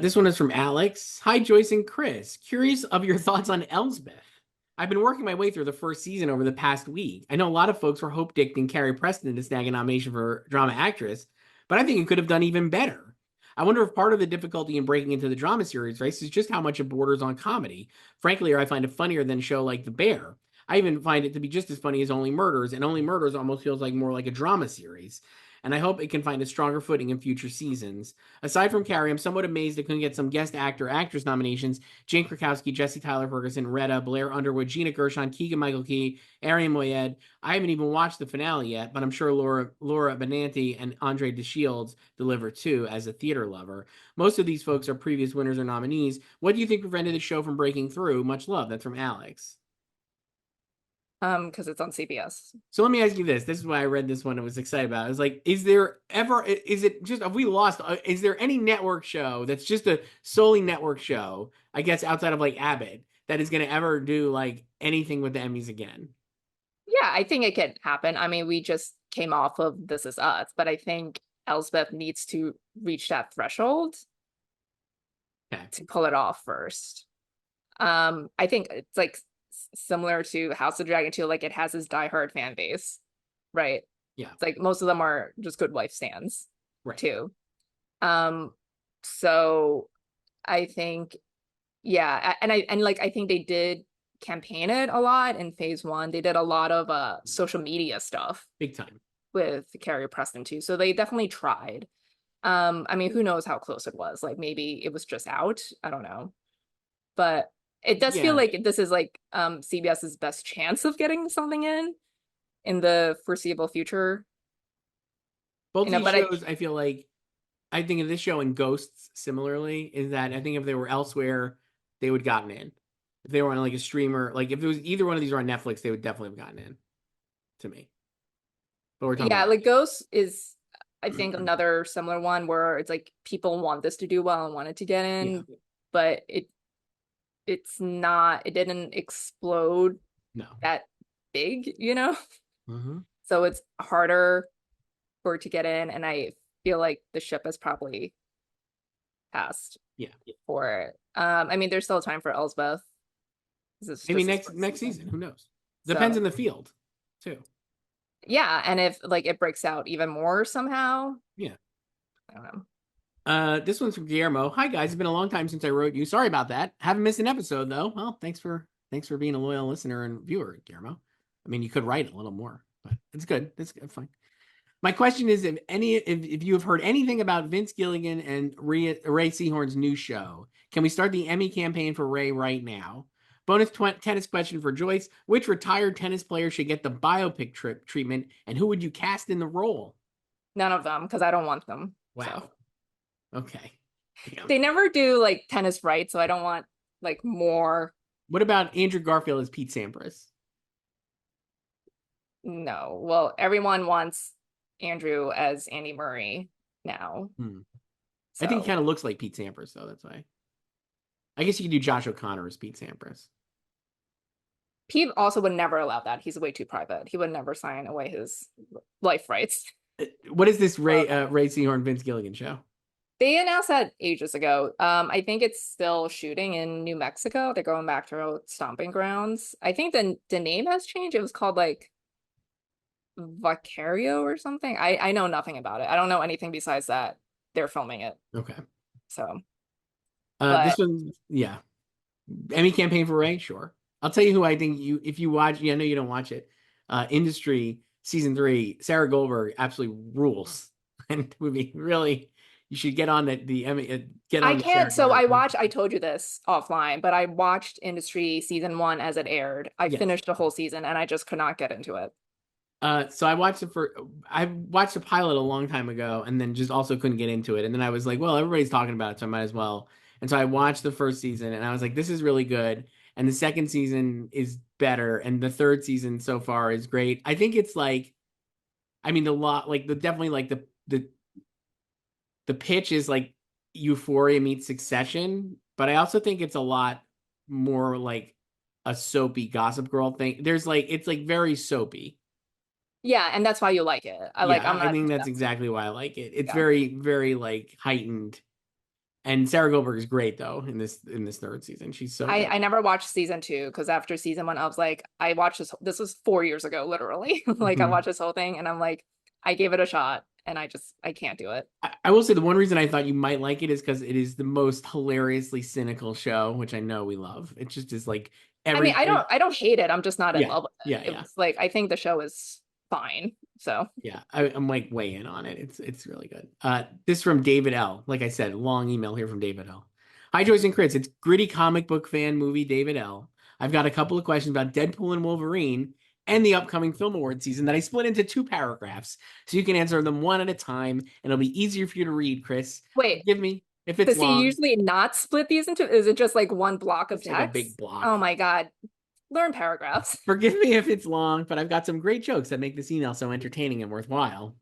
Speaker 1: This one is from Alex. Hi, Joyce and Chris. Curious of your thoughts on Elsbeth. I've been working my way through the first season over the past week. I know a lot of folks were hope dicting Carrie Preston to snag a nomination for drama actress, but I think it could have done even better. I wonder if part of the difficulty in breaking into the drama series race is just how much it borders on comedy. Frankly, I find it funnier than a show like The Bear. I even find it to be just as funny as Only Murders, and Only Murders almost feels like more like a drama series. And I hope it can find a stronger footing in future seasons. Aside from Carrie, I'm somewhat amazed it couldn't get some guest actor actress nominations. Jane Krakowski, Jesse Tyler Ferguson, Retta, Blair Underwood, Gina Gershon, Keegan Michael Key, Arian Moayed. I haven't even watched the finale yet, but I'm sure Laura Benanti and Andre DeShields deliver too as a theater lover. Most of these folks are previous winners or nominees. What do you think prevented the show from breaking through? Much love. That's from Alex.
Speaker 2: because it's on CBS.
Speaker 1: So let me ask you this. This is why I read this one and was excited about it. I was like, is it just, have we lost, is there any network show that's just a solely network show, I guess outside of like Abbott, that is going to ever do like anything with the Emmys again?
Speaker 2: Yeah, I think it can happen. I mean, we just came off of This Is Us, but I think Elsbeth needs to reach that threshold
Speaker 1: Okay.
Speaker 2: to pull it off first. I think it's like similar to House of Dragon too, like it has this diehard fan base, right?
Speaker 1: Yeah.
Speaker 2: It's like most of them are just Good Wife stans
Speaker 1: Right.
Speaker 2: too. Um, so I think, yeah, and like I think they did campaign it a lot in phase one. They did a lot of social media stuff
Speaker 1: Big time.
Speaker 2: with Carrie Preston too. So they definitely tried. I mean, who knows how close it was? Like maybe it was just out. I don't know. But it does feel
Speaker 1: Yeah.
Speaker 2: like this is like CBS's best chance of getting something in the foreseeable future.
Speaker 1: Both
Speaker 2: You know,
Speaker 1: these
Speaker 2: but I
Speaker 1: shows, I feel like, I think of this show and Ghosts similarly, is that I think if they were elsewhere, they would gotten in. If they were on like a streamer, like if it was either one of these were on Netflix, they would definitely have gotten in to me. But we're talking
Speaker 2: yeah,
Speaker 1: about
Speaker 2: like Ghost is I think
Speaker 1: that.
Speaker 2: another similar one where it's like people want this to do well and want it to get
Speaker 1: Yeah.
Speaker 2: in, but it's not, it didn't explode
Speaker 1: No.
Speaker 2: that big, you know?
Speaker 1: Hmm.
Speaker 2: So it's harder for it to get in, and I feel like the ship has probably passed
Speaker 1: Yeah.
Speaker 2: for it. I mean, there's still time for Elsbeth. This is
Speaker 1: Maybe
Speaker 2: just his
Speaker 1: next
Speaker 2: first
Speaker 1: next season.
Speaker 2: season.
Speaker 1: Who knows? Depends in
Speaker 2: So
Speaker 1: the field, too.
Speaker 2: yeah, and if like it breaks out even more somehow,
Speaker 1: Yeah.
Speaker 2: I don't know.
Speaker 1: This one's from Guillermo. Hi guys, it's been a long time since I wrote you. Sorry about that. Haven't missed an episode though. Well, thanks for being a loyal listener and viewer, Guillermo. I mean, you could write a little more, but it's good. It's good. Fine. My question is if you have heard anything about Vince Gilligan and Ray Seahorn's new show, can we start the Emmy campaign for Ray right now? Bonus tennis question for Joyce. Which retired tennis player should get the biopic treatment and who would you cast in the role?
Speaker 2: None of them because I don't want them. So
Speaker 1: Wow. Okay. Damn.
Speaker 2: they never do like tennis right, so I don't want like more.
Speaker 1: What about Andrew Garfield as Pete Sampras?
Speaker 2: No. Well, everyone wants Andrew as Andy Murray now.
Speaker 1: Hmm. I think he
Speaker 2: So
Speaker 1: kind of looks like Pete Sampras, though. That's why. I guess you could do Josh O'Connor as Pete Sampras.
Speaker 2: Pete also would never allow that. He's way too private. He would never sign away his life rights.
Speaker 1: What is this Ray Seahorn Vince Gilligan show?
Speaker 2: They announced that ages ago. I think it's still shooting in New Mexico. They're going back to stomping grounds. I think the name has changed. It was called like Vicario or something. I know nothing about it. I don't know anything besides that they're filming it.
Speaker 1: Okay.
Speaker 2: So,
Speaker 1: This
Speaker 2: but
Speaker 1: one, yeah. Emmy campaign for Ray, sure. I'll tell you who I think if you watch. Yeah, I know you don't watch it. Industry season 3, Sarah Goldberg absolutely rules, and would be really. You should get on the Emmy. Get
Speaker 2: I
Speaker 1: on the Sarah
Speaker 2: can't. So
Speaker 1: Goldberg.
Speaker 2: I told you this offline, but I watched Industry season one as it aired. I
Speaker 1: Yes.
Speaker 2: finished the whole season and I just could not get into it.
Speaker 1: So I watched the pilot a long time ago and then just also couldn't get into it. And then I was like, well, everybody's talking about it, so I might as well. And so I watched the first season and I was like, this is really good. And the second season is better. And the third season so far is great. I think it's like, I mean, the lot, like the definitely like the pitch is like Euphoria meets Succession, but I also think it's a lot more like a soapy Gossip Girl thing. There's like, it's like very soapy.
Speaker 2: Yeah, and that's why you like it. I'm
Speaker 1: Yeah, I
Speaker 2: not
Speaker 1: think that's
Speaker 2: invested.
Speaker 1: exactly why I like it. It's
Speaker 2: Yeah.
Speaker 1: very, very like heightened. And Sarah Goldberg is great though in this third season. She's so good.
Speaker 2: I never watched season two because after season one, I was like, I watched this was 4 years ago, literally. Like I
Speaker 1: Mhm.
Speaker 2: watched this whole thing and I'm like, I gave it a shot and I can't do it.
Speaker 1: I will say the one reason I thought you might like it is because it is the most hilariously cynical show, which I know we love. It just is like
Speaker 2: I mean,
Speaker 1: every
Speaker 2: I don't hate it. I'm just not in
Speaker 1: yeah,
Speaker 2: love with
Speaker 1: yeah,
Speaker 2: it. It
Speaker 1: yeah,
Speaker 2: was like I think the show is fine. So
Speaker 1: yeah. I'm like way in on it. It's really good. This from David L. Like I said, long email here from David L. Hi Joyce and Chris. It's gritty comic book fan movie David L. I've got a couple of questions about Deadpool and Wolverine and the upcoming film award season that I split into 2 paragraphs so you can answer them one at a time and it'll be easier for you to read, Chris.
Speaker 2: wait,
Speaker 1: Forgive me if it's
Speaker 2: does he
Speaker 1: long.
Speaker 2: usually not split these into, is it just like one block of
Speaker 1: It's like a big
Speaker 2: text? Oh
Speaker 1: block.
Speaker 2: my God. learn paragraphs.
Speaker 1: Forgive me if it's long, but I've got some great jokes that make this email so entertaining and worthwhile.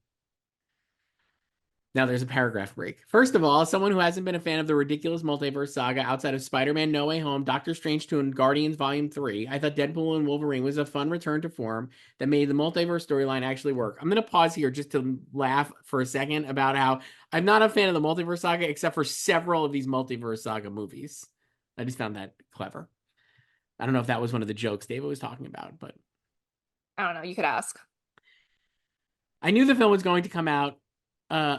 Speaker 1: Now there's a paragraph break. First of all, as someone who hasn't been a fan of the ridiculous multiverse saga outside of Spider-Man No Way Home, Doctor Strange 2, and Guardians Volume 3, I thought Deadpool and Wolverine was a fun return to form that made the multiverse storyline actually work. I'm going to pause here just to laugh for a second about how I'm not a fan of the multiverse saga except for several of these multiverse saga movies. I just found that clever. I don't know if that was one of the jokes David was talking about, but
Speaker 2: I don't know. You could ask.
Speaker 1: I knew the film was going to come out,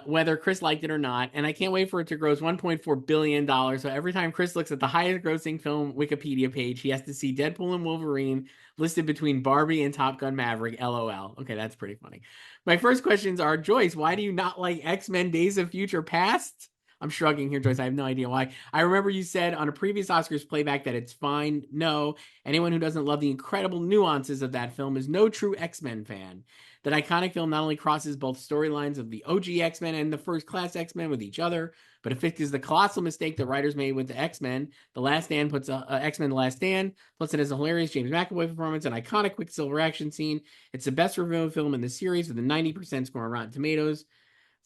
Speaker 1: whether Chris liked it or not, and I can't wait for it to gross $1.4 billion. So every time Chris looks at the highest grossing film Wikipedia page, he has to see Deadpool and Wolverine listed between Barbie and Top Gun Maverick. LOL. Okay, that's pretty funny. My first questions are, Joyce, why do you not like X-Men Days of Future Past? I'm shrugging here, Joyce. I have no idea why. I remember you said on a previous Oscars playback that it's fine. No, anyone who doesn't love the incredible nuances of that film is no true X-Men fan. That iconic film not only crosses both storylines of the OG X-Men and the First Class X-Men with each other, but it fixes the colossal mistake that writers made with the X-Men. The Last Stand puts X-Men The Last Stand, plus it has a hilarious James McAvoy performance, an iconic Quicksilver action scene. It's the best reviewed film in the series with a 90% score on Rotten Tomatoes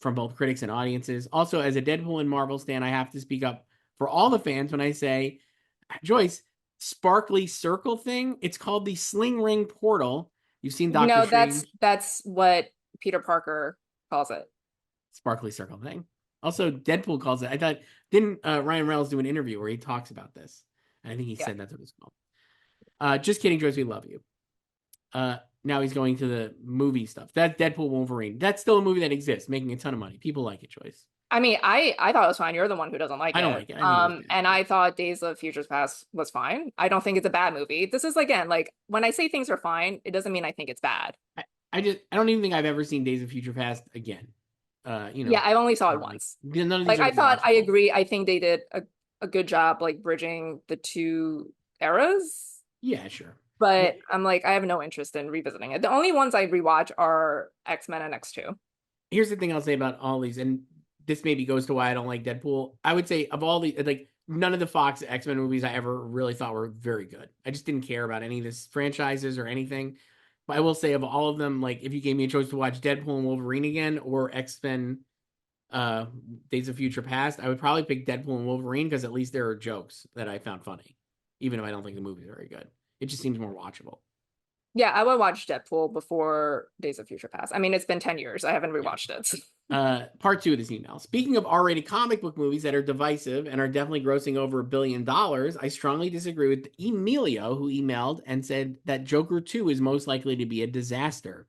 Speaker 1: from both critics and audiences. Also, as a Deadpool and Marvel stan, I have to speak up for all the fans when I say, Joyce, sparkly circle thing, it's called the Sling Ring Portal. You've seen
Speaker 2: You
Speaker 1: Doctor
Speaker 2: know,
Speaker 1: Strange.
Speaker 2: that's what Peter Parker calls it.
Speaker 1: Sparkly circle thing. Also, Deadpool calls it. I thought, didn't Ryan Reynolds do an interview where he talks about this? And I think he
Speaker 2: Yeah.
Speaker 1: said that's what it's called. Just kidding, Joyce. We love you. Now he's going to the movie stuff. That's Deadpool Wolverine. That's still a movie that exists, making a ton of money. People like it, Joyce.
Speaker 2: I mean, I thought it was fine. You're the one who doesn't like
Speaker 1: I don't
Speaker 2: it.
Speaker 1: like it. I think it was bad.
Speaker 2: And I thought Days of Futures Past was fine. I don't think it's a bad movie. This is again, like when I say things are fine, it doesn't mean I think it's bad.
Speaker 1: I don't even think I've ever seen Days of Future Past again.
Speaker 2: Yeah, I only saw it
Speaker 1: Like
Speaker 2: once.
Speaker 1: none of these
Speaker 2: Like
Speaker 1: are
Speaker 2: I
Speaker 1: gonna be
Speaker 2: thought, I
Speaker 1: watchable.
Speaker 2: agree. I think they did a good job like bridging the two eras.
Speaker 1: Yeah, sure. Well,
Speaker 2: But I'm like, I have no interest in revisiting it. The only ones I rewatch are X-Men and X2.
Speaker 1: here's the thing I'll say about all these, and this maybe goes to why I don't like Deadpool. I would say of all the like none of the Fox X-Men movies I ever really thought were very good. I just didn't care about any of this franchises or anything. But I will say of all of them, like if you gave me a choice to watch Deadpool and Wolverine again or X-Men uh Days of Future Past, I would probably pick Deadpool and Wolverine because at least there are jokes that I found funny, even if I don't think the movie's very good. It just seems more watchable.
Speaker 2: Yeah, I would watch Deadpool before Days of Future Past. I mean, it's been 10 years. I haven't
Speaker 1: Yeah.
Speaker 2: rewatched it.
Speaker 1: Part two of this email. Speaking of R-rated comic book movies that are divisive and are definitely grossing over $1 billion, I strongly disagree with Emilio, who emailed and said that Joker 2 is most likely to be a disaster.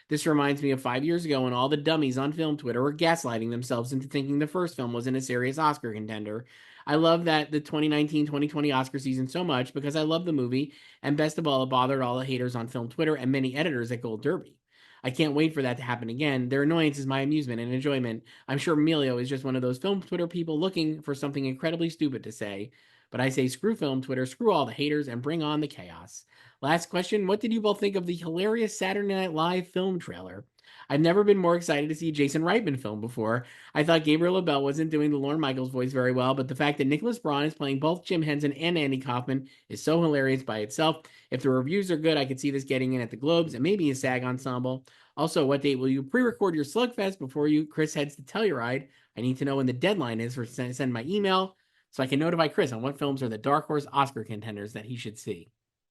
Speaker 1: This reminds me of 5 years ago when all the dummies on film Twitter were gaslighting themselves into thinking the first film wasn't a serious Oscar contender. I love that the 2019-2020 Oscar season so much because I love the movie, and best of all, it bothered all the haters on film Twitter and many editors at Gold Derby. I can't wait for that to happen again. Their annoyance is my amusement and enjoyment. I'm sure Emilio is just one of those film Twitter people looking for something incredibly stupid to say. But I say screw film Twitter, screw all the haters, and bring on the chaos. Last question. What did you both think of the hilarious Saturday Night Live film trailer? I've never been more excited to see a Jason Reitman film before. I thought Gabriel LaBelle wasn't doing the Lorne Michaels voice very well, but the fact that Nicholas Braun is playing both Jim Henson and Andy Kaufman is so hilarious by itself. If the reviews are good, I could see this getting in at the Globes and maybe a SAG ensemble. Also, what date will you pre-record your slugfest before Chris heads to Telluride? I need to know when the deadline is for send my email so I can notify Chris on what films are the dark horse Oscar contenders that he should see.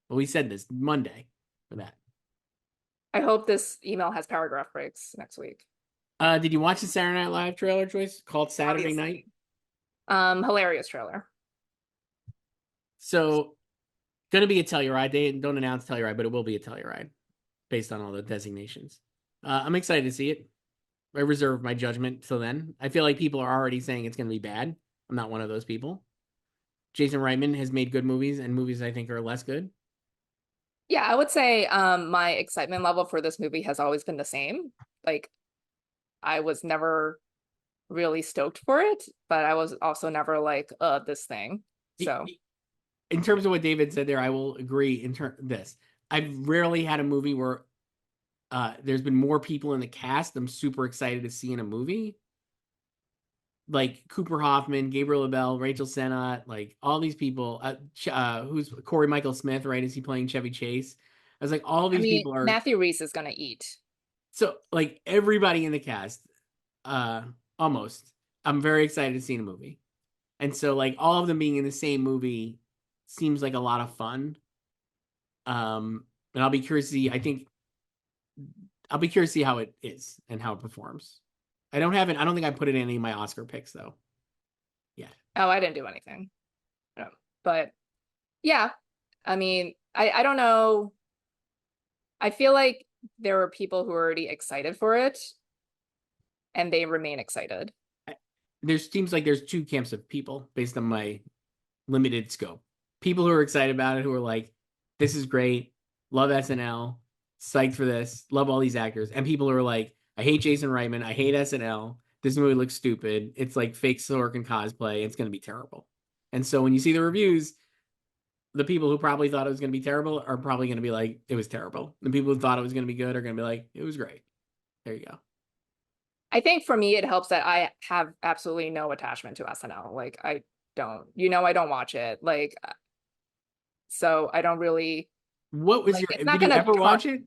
Speaker 1: Well, we said this Monday for that.
Speaker 2: I hope this email has paragraph breaks next week.
Speaker 1: Did you watch the Saturday Night Live trailer, Joyce, called Saturday Night?
Speaker 2: Obviously. Hilarious trailer.
Speaker 1: So, gonna be a Telluride. They don't announce Telluride, but it will be a Telluride based on all the designations. I'm excited to see it. I reserve my judgment till then. I feel like people are already saying it's going to be bad. I'm not one of those people. Jason Reitman has made good movies and movies I think are less good.
Speaker 2: Yeah, I would say my excitement level for this movie has always been the same. Like I was never really stoked for it, but I was also never like, this thing. So
Speaker 1: In terms of what David said there, I will agree in this. I've rarely had a movie where there's been more people in the cast I'm super excited to see in a movie. like Cooper Hoffman, Gabriel Abel, Rachel Sennott, like all these people. Who's Corey Michael Smith, right? Is he playing Chevy Chase? I was like, all
Speaker 2: I
Speaker 1: these
Speaker 2: mean,
Speaker 1: people are
Speaker 2: Matthew Reese is gonna eat.
Speaker 1: so like everybody in the cast, uh, almost. I'm very excited to see the movie, and so like all of them being in the same movie seems like a lot of fun. And I'll be curious to see. I think I'll be curious to see how it is and how it performs. I don't have it. I don't think I put it in any of my Oscar picks though. Yeah.
Speaker 2: Oh, I didn't do anything. No. But yeah, I mean, I don't know. I feel like there were people who are already excited for it and they remain excited.
Speaker 1: There seems like there's two camps of people based on my limited scope. People who are excited about it, who are like, "This is great, love SNL, psyched for this, love all these actors," and people who are like, "I hate Jason Reitman, I hate SNL. This movie looks stupid. It's like fake Sorkin cosplay. It's going to be terrible." And so when you see the reviews, the people who probably thought it was going to be terrible are probably going to be like, "It was terrible." The people who thought it was going to be good are going to be like, "It was great." There you go.
Speaker 2: I think for me, it helps that I have absolutely no attachment to SNL. Like, I don't, I don't watch it. Like, so I don't really
Speaker 1: What was
Speaker 2: like
Speaker 1: your?
Speaker 2: it's not
Speaker 1: Did you
Speaker 2: gonna
Speaker 1: ever
Speaker 2: turn.
Speaker 1: watch it?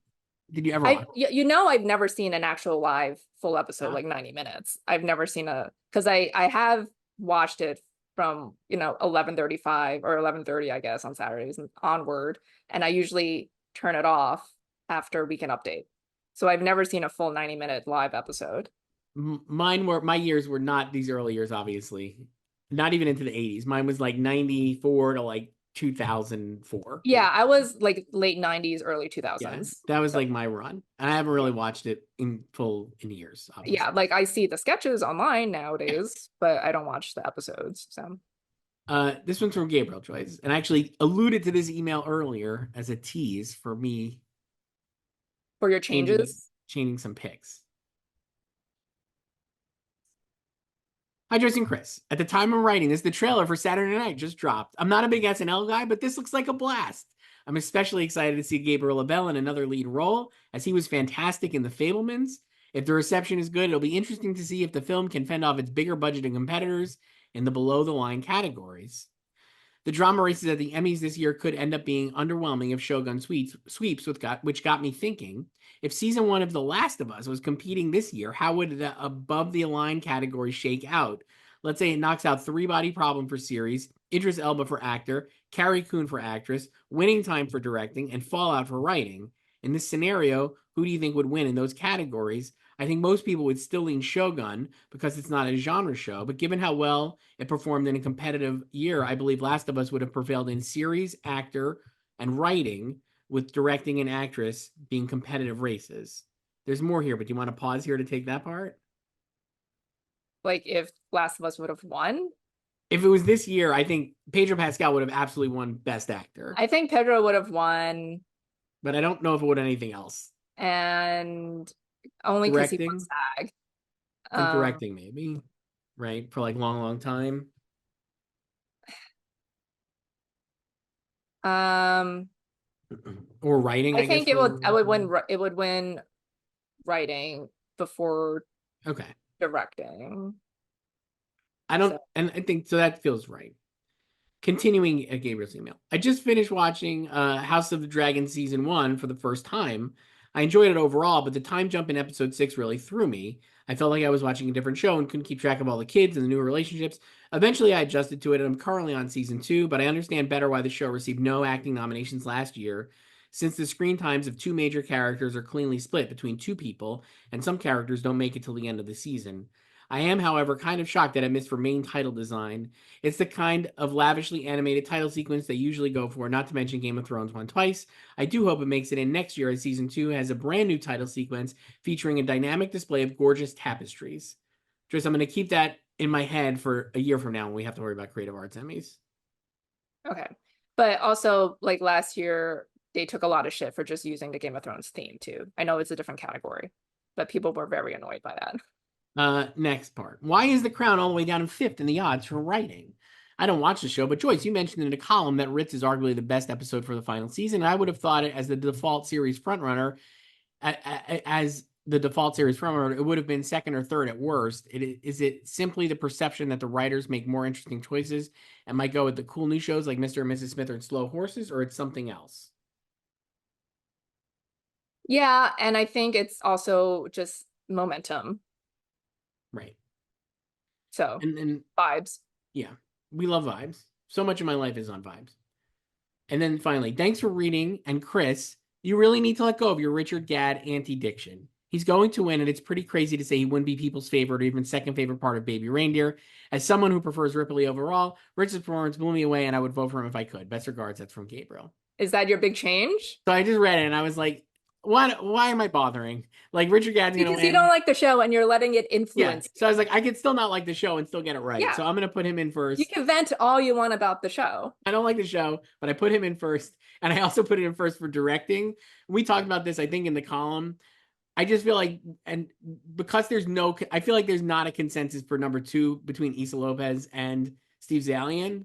Speaker 1: Did you ever watch it?
Speaker 2: I've never seen an actual live full episode,
Speaker 1: Huh?
Speaker 2: like 90 minutes. I've never seen because I have watched it from 11:35 or 11:30, I guess, on Saturdays and onward, and I usually turn it off after Weekend Update. So I've never seen a full 90-minute live episode.
Speaker 1: Mine were my years were not these early years, obviously. Not even into the 80s. Mine was like 94 to like 2004.
Speaker 2: Yeah, I was like late 90s, early
Speaker 1: Yeah,
Speaker 2: 2000s.
Speaker 1: that was
Speaker 2: So
Speaker 1: like my run. And I haven't
Speaker 2: yeah.
Speaker 1: really watched it in full in years,
Speaker 2: Yeah,
Speaker 1: obviously.
Speaker 2: like I see the sketches online
Speaker 1: Yeah.
Speaker 2: nowadays, but I don't watch the episodes. So
Speaker 1: This one's from Gabriel Joyce, and I actually alluded to this email earlier as a tease for me
Speaker 2: for your
Speaker 1: changing
Speaker 2: changes,
Speaker 1: changing some picks. Hi, Joyce and Chris. At the time of writing this, the trailer for Saturday Night just dropped. I'm not a big SNL guy, but this looks like a blast. I'm especially excited to see Gabriel Abel in another lead role, as he was fantastic in The Fablemans. If the reception is good, it'll be interesting to see if the film can fend off its bigger budgeted competitors in the below the line categories. The drama races at the Emmys this year could end up being underwhelming if Shogun sweeps, which got me thinking. If season one of The Last of Us was competing this year, how would the above the line category shake out? Let's say it knocks out Three Body Problem for series, Idris Elba for actor, Carrie Coon for actress, Winning Time for directing, and Fallout for writing. In this scenario, who do you think would win in those categories? I think most people would still lean Shogun because it's not a genre show, but given how well it performed in a competitive year, I believe Last of Us would have prevailed in series, actor, and writing, with directing and actress being competitive races. There's more here, but do you want to pause here to take that part?
Speaker 2: like if Last of Us would have won,
Speaker 1: If it was this year, I think Pedro Pascal would have absolutely won Best Actor,
Speaker 2: I think Pedro would have won,
Speaker 1: but I don't know if it would anything else.
Speaker 2: and only because he won
Speaker 1: Directing,
Speaker 2: SAG.
Speaker 1: I think
Speaker 2: Um,
Speaker 1: directing maybe, right? For like long, long time.
Speaker 2: um,
Speaker 1: Or writing,
Speaker 2: I
Speaker 1: I guess,
Speaker 2: think
Speaker 1: for a
Speaker 2: I
Speaker 1: long
Speaker 2: would win.
Speaker 1: time.
Speaker 2: It would win writing before
Speaker 1: Okay.
Speaker 2: directing.
Speaker 1: I don't,
Speaker 2: So
Speaker 1: and I think so that feels right. Continuing at Gabriel's email, I just finished watching House of the Dragon season one for the first time. I enjoyed it overall, but the time jump in episode six really threw me. I felt like I was watching a different show and couldn't keep track of all the kids and the new relationships. Eventually, I adjusted to it, and I'm currently on season two, but I understand better why the show received no acting nominations last year, since the screen times of two major characters are cleanly split between two people, and some characters don't make it till the end of the season. I am, however, kind of shocked that I missed for main title design. It's the kind of lavishly animated title sequence they usually go for, not to mention Game of Thrones won twice. I do hope it makes it in next year as season two has a brand new title sequence featuring a dynamic display of gorgeous tapestries. Just, I'm going to keep that in my head for a year from now when we have to worry about Creative Arts Emmys.
Speaker 2: okay, but also like last year they took a lot of shit for just using the Game of Thrones theme too. I know it's a different category, but people were very annoyed by that.
Speaker 1: Next part. Why is The Crown all the way down in fifth in the odds for writing? I don't watch the show, but Joyce, you mentioned in a column that Ritz is arguably the best episode for the final season, and I would have thought it as the default series frontrunner as the default series from it would have been second or third at worst. Is it simply the perception that the writers make more interesting choices and might go with the cool new shows like Mr. and Mrs. Smith or Slow Horses, or it's something else?
Speaker 2: Yeah, and I think it's also just momentum.
Speaker 1: Right.
Speaker 2: So
Speaker 1: And
Speaker 2: vibes.
Speaker 1: yeah, we love vibes. So much of my life is on vibes. And then finally, thanks for reading. And Chris, you really need to let go of your Richard Gadd anti-diction. He's going to win, and it's pretty crazy to say he wouldn't be people's favorite or even second favorite part of Baby Reindeer. As someone who prefers Ripley overall, Richard's performance blew me away, and I would vote for him if I could. Best regards, that's from Gabriel.
Speaker 2: Is that your big change?
Speaker 1: So I just read it, and I was like, why am I bothering? Like, Richard Gadd's going to
Speaker 2: Because you don't
Speaker 1: win.
Speaker 2: like the show and you're letting it
Speaker 1: Yeah.
Speaker 2: influence
Speaker 1: So I
Speaker 2: you.
Speaker 1: was like, I could still not like the show and still get it right.
Speaker 2: Yeah,
Speaker 1: So I'm going to put him in
Speaker 2: you
Speaker 1: first.
Speaker 2: can vent all you want about the show.
Speaker 1: I don't like the show, but I put him in first. And I also put it in first for directing. We talked about this, I think, in the column. I just feel like, and because I feel like there's not a consensus for number two between Issa Lopez and Steve Zalian.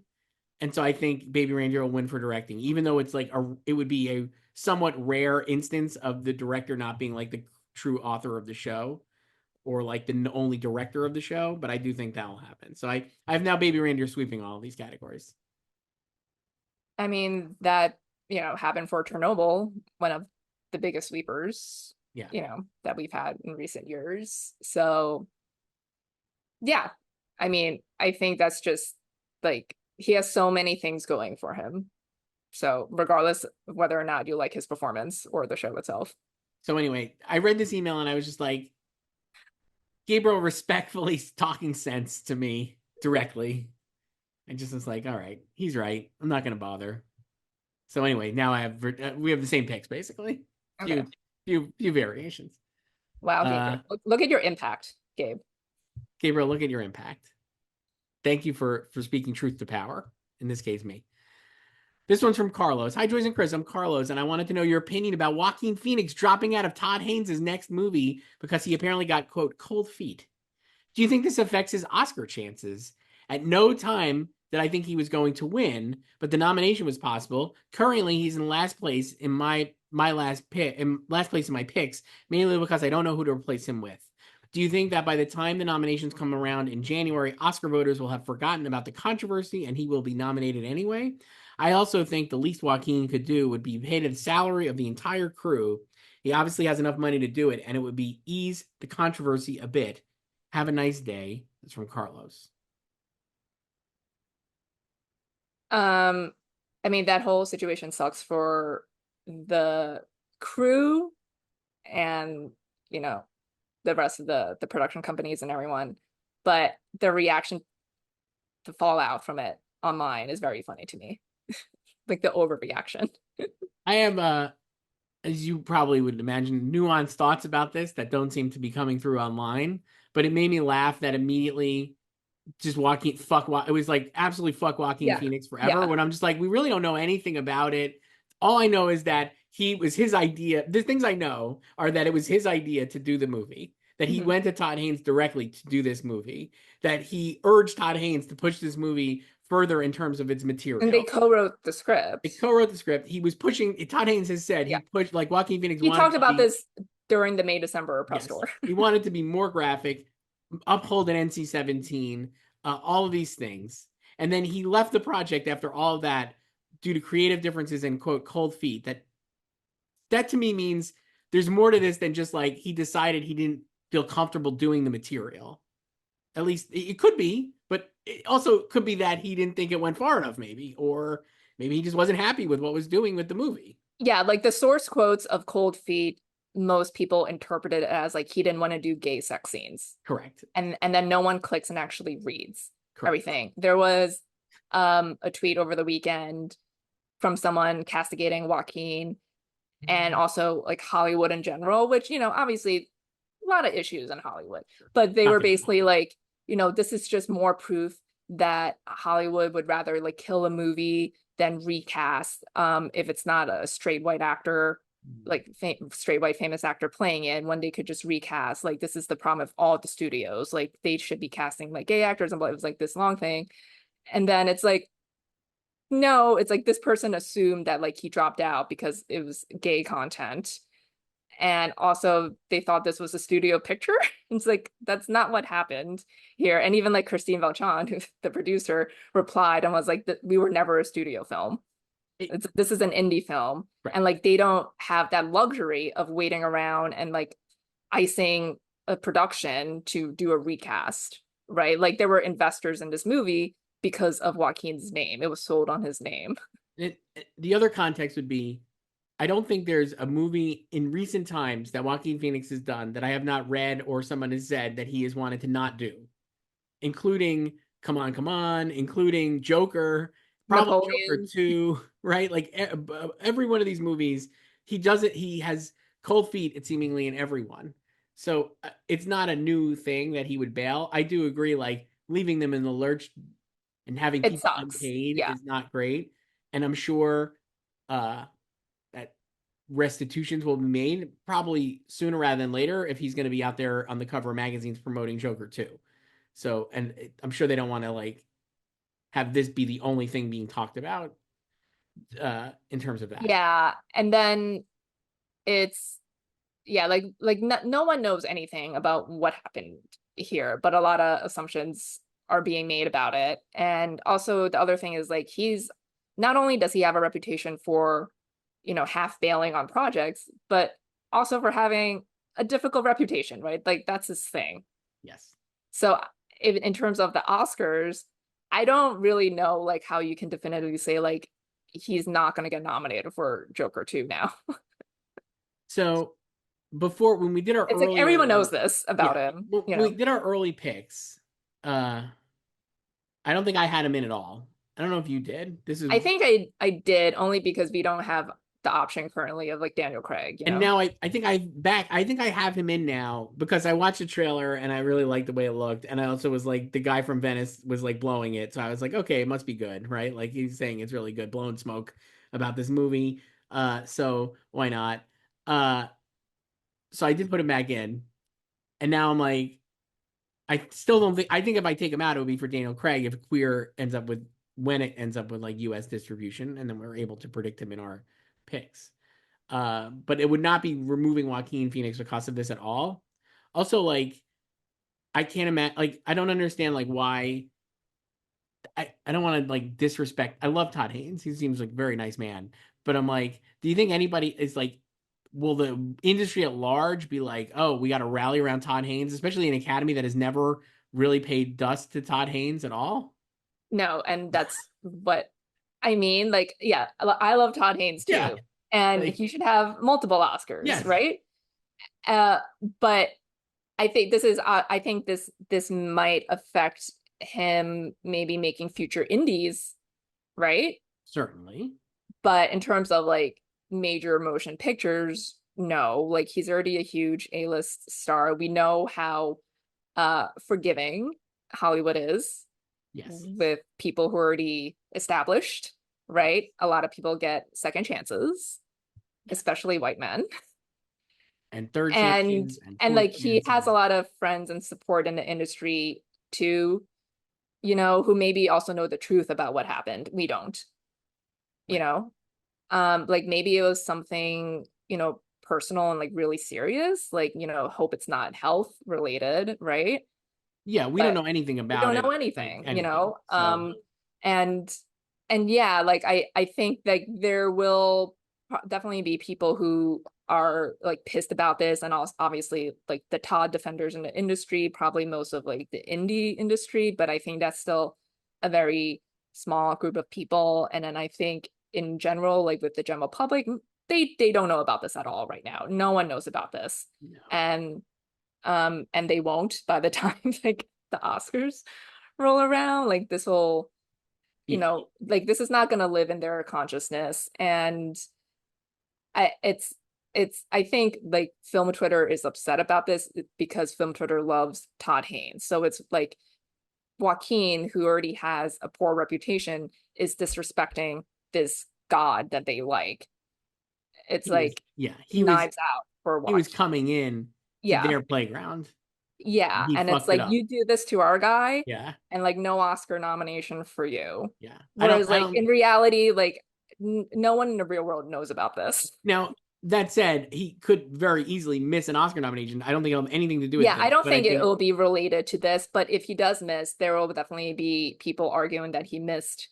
Speaker 1: And so I think Baby Reindeer will win for directing, even though it would be a somewhat rare instance of the director not being like the true author of the show or like the only director of the show. But I do think that will happen. So I have now Baby Reindeer sweeping all of these categories.
Speaker 2: I mean, that, happened for Chernobyl, one of the biggest sweepers,
Speaker 1: Yeah.
Speaker 2: that we've had in recent years. So, yeah, I mean, I think that's just like he has so many things going for him. So, regardless of whether or not you like his performance or the show itself.
Speaker 1: So anyway, I read this email and I was just like, Gabriel respectfully talking sense to me directly. I just was like, all right, he's right. I'm not going to bother. So anyway, now we have the same picks basically.
Speaker 2: Okay.
Speaker 1: Few variations.
Speaker 2: Wow,
Speaker 1: Uh,
Speaker 2: Gabriel. Look at your impact, Gabe.
Speaker 1: Gabriel, look at your impact. Thank you for speaking truth to power. In this case, me. This one's from Carlos. Hi, Joyce and Chris. I'm Carlos, and I wanted to know your opinion about Joaquin Phoenix dropping out of Todd Haynes' next movie because he apparently got, quote, cold feet. Do you think this affects his Oscar chances? At no time did I think he was going to win, but the nomination was possible. Currently, he's in last place in my last pick, in last place in my picks, mainly because I don't know who to replace him with. Do you think that by the time the nominations come around in January, Oscar voters will have forgotten about the controversy and he will be nominated anyway? I also think the least Joaquin could do would be pay the salary of the entire crew. He obviously has enough money to do it, and it would be ease the controversy a bit. Have a nice day. It's from Carlos.
Speaker 2: I mean, that whole situation sucks for the crew and, the rest of the production companies and everyone. But the reaction, the fallout from it online is very funny to me. Like the overreaction.
Speaker 1: I have, as you probably would imagine, nuanced thoughts about this that don't seem to be coming through online. But it made me laugh that immediately just it was like absolutely fuck Joaquin
Speaker 2: Yeah.
Speaker 1: Phoenix forever.
Speaker 2: Yeah.
Speaker 1: When I'm just like, we really don't know anything about it. All I know is that he was his idea. The things I know are that it was his idea to do the movie, that he
Speaker 2: Mhm.
Speaker 1: went to Todd Haynes directly to do this movie, that he urged Todd Haynes to push this movie further in terms of its
Speaker 2: And they
Speaker 1: material.
Speaker 2: co-wrote the
Speaker 1: He
Speaker 2: script.
Speaker 1: co-wrote the script. He was pushing. Todd Haynes has said he
Speaker 2: Yeah.
Speaker 1: pushed like Joaquin Phoenix
Speaker 2: He
Speaker 1: wanted
Speaker 2: talked
Speaker 1: to
Speaker 2: about
Speaker 1: be.
Speaker 2: this during the May December press
Speaker 1: Yes,
Speaker 2: tour.
Speaker 1: he wanted to be more graphic, uphold an NC-17, all of these things, and then he left the project after all of that due to creative differences and quote cold feet. That to me means there's more to this than just like he decided he didn't feel comfortable doing the material. At least it could be, but it also could be that he didn't think it went far enough, maybe, or maybe he just wasn't happy with what was doing with the movie.
Speaker 2: Yeah, like the source quotes of Cold Feet, most people interpreted it as like he didn't want to do gay sex scenes.
Speaker 1: Correct.
Speaker 2: And then no one clicks and actually reads
Speaker 1: Correct.
Speaker 2: everything. There was a tweet over the weekend from someone castigating Joaquin and also like Hollywood in general, which, obviously a lot of issues in Hollywood. But they
Speaker 1: Not
Speaker 2: were
Speaker 1: gonna
Speaker 2: basically
Speaker 1: lie.
Speaker 2: like, this is just more proof that Hollywood would rather like kill a movie than recast if it's not a straight white actor, like straight white famous actor playing it, when they could just recast. Like this is the problem of all the studios. Like they should be casting like gay actors, and it was like this long thing. And then it's like, no, it's like this person assumed that like he dropped out because it was gay content. And also they thought this was a studio picture. It's like, that's not what happened here. And even like Christine Valchon, who's the producer, replied and was like, we were never a studio film.
Speaker 1: It-
Speaker 2: This is an indie film.
Speaker 1: right.
Speaker 2: And like they don't have that luxury of waiting around and like icing a production to do a recast, right? Like there were investors in this movie because of Joaquin's name. It was sold on his name.
Speaker 1: The other context would be, I don't think there's a movie in recent times that Joaquin Phoenix has done that I have not read or someone has said that he has wanted to not do, including Come On, including Joker, probably Joker
Speaker 2: Napoleon.
Speaker 1: 2, right? Like every one of these movies, he does it. He has cold feet, it seemingly in everyone. So it's not a new thing that he would bail. I do agree, like leaving them in the lurch and having
Speaker 2: It
Speaker 1: people
Speaker 2: sucks.
Speaker 1: unpaid
Speaker 2: Yeah.
Speaker 1: is not great. And I'm sure uh, that restitutions will be made probably sooner rather than later if he's going to be out there on the cover of magazines promoting Joker too. So, and I'm sure they don't want to like have this be the only thing being talked about in terms of that.
Speaker 2: Yeah. And then it's yeah, like no one knows anything about what happened here, but a lot of assumptions are being made about it. And also the other thing is like he's not only does he have a reputation for, half bailing on projects, but also for having a difficult reputation, right? Like that's his thing.
Speaker 1: Yes.
Speaker 2: So in terms of the Oscars, I don't really know like how you can definitively say like he's not going to get nominated for Joker 2 now.
Speaker 1: So before when we did our
Speaker 2: It's like everyone knows
Speaker 1: earlier,
Speaker 2: this
Speaker 1: yeah,
Speaker 2: about him,
Speaker 1: when we did our early picks, uh, I don't think I had him in at all. I don't know if you did. This is
Speaker 2: I think I did only because we don't have the option currently of like Daniel Craig,
Speaker 1: And now I think I think I have him in now because I watched the trailer and I really liked the way it looked. And I also was like the guy from Venice was like blowing it. So I was like, okay, it must be good, right? Like he's saying it's really good, blowing smoke about this movie. So why not? Uh so I did put him back in. And now I'm like, I still don't think I think if I take him out, it would be for Daniel Craig if Queer ends up with when it ends up with like US distribution, and then we're able to predict him in our picks. But it would not be removing Joaquin Phoenix because of this at all. Also, like, I can't imagine, like, I don't understand, like, why. I don't want to, like, disrespect. I love Todd Haynes. He seems like a very nice man. But I'm like, do you think anybody is like, will the industry at large be like, oh, we got to rally around Todd Haynes, especially an academy that has never really paid dust to Todd Haynes at all?
Speaker 2: No, and that's what I mean. Like, yeah, I love Todd Haynes
Speaker 1: Yeah.
Speaker 2: too, and
Speaker 1: Like,
Speaker 2: he should have multiple Oscars,
Speaker 1: yes.
Speaker 2: right? Uh, but I think this might affect him maybe making future indies, right?
Speaker 1: Certainly.
Speaker 2: But in terms of like major motion pictures, no, like he's already a huge A-list star. We know how forgiving Hollywood is
Speaker 1: Yes.
Speaker 2: with people who are already established, right? A lot of people get second chances,
Speaker 1: Yes.
Speaker 2: especially white men.
Speaker 1: And third
Speaker 2: And
Speaker 1: chances and
Speaker 2: and
Speaker 1: fourth
Speaker 2: like he has a
Speaker 1: chances.
Speaker 2: lot of friends and support in the industry too, who maybe also know the truth about what happened. We don't, you
Speaker 1: Right.
Speaker 2: know. Like maybe it was something, personal and like really serious, like, hope it's not health related, right?
Speaker 1: Yeah, we don't
Speaker 2: But
Speaker 1: know anything
Speaker 2: we
Speaker 1: about
Speaker 2: don't know
Speaker 1: it, like
Speaker 2: anything,
Speaker 1: anything. So
Speaker 2: and yeah, like I think like there will definitely be people who are like pissed about this, and also obviously like the Todd defenders in the industry, probably most of like the indie industry, but I think that's still a very small group of people. And then I think in general, like with the general public, they don't know about this at all right now. No one knows about this.
Speaker 1: no.
Speaker 2: And they won't by the time like the Oscars roll around. Like this will,
Speaker 1: Yeah.
Speaker 2: like this is not going to live in their consciousness. And I it's I think like film Twitter is upset about this because film Twitter loves Todd Haynes. So it's like Joaquin, who already has a poor reputation, is disrespecting this god that they like. It's
Speaker 1: He was
Speaker 2: like
Speaker 1: yeah,
Speaker 2: knives out for
Speaker 1: he was
Speaker 2: Joaquin.
Speaker 1: coming in to
Speaker 2: Yeah.
Speaker 1: their playground.
Speaker 2: Yeah.
Speaker 1: He
Speaker 2: And it's
Speaker 1: fucked it
Speaker 2: like
Speaker 1: up.
Speaker 2: you do this to our guy
Speaker 1: Yeah.
Speaker 2: and like no Oscar nomination for you.
Speaker 1: Yeah.
Speaker 2: Whereas
Speaker 1: I
Speaker 2: like
Speaker 1: don't
Speaker 2: in reality, like no one in the real world knows about this.
Speaker 1: now That said, he could very easily miss an Oscar nomination. I don't think it'll have anything to do with
Speaker 2: Yeah,
Speaker 1: this,
Speaker 2: I don't
Speaker 1: but I
Speaker 2: think it
Speaker 1: think,
Speaker 2: will be related to this, but if he does miss, there will definitely be people arguing that he missed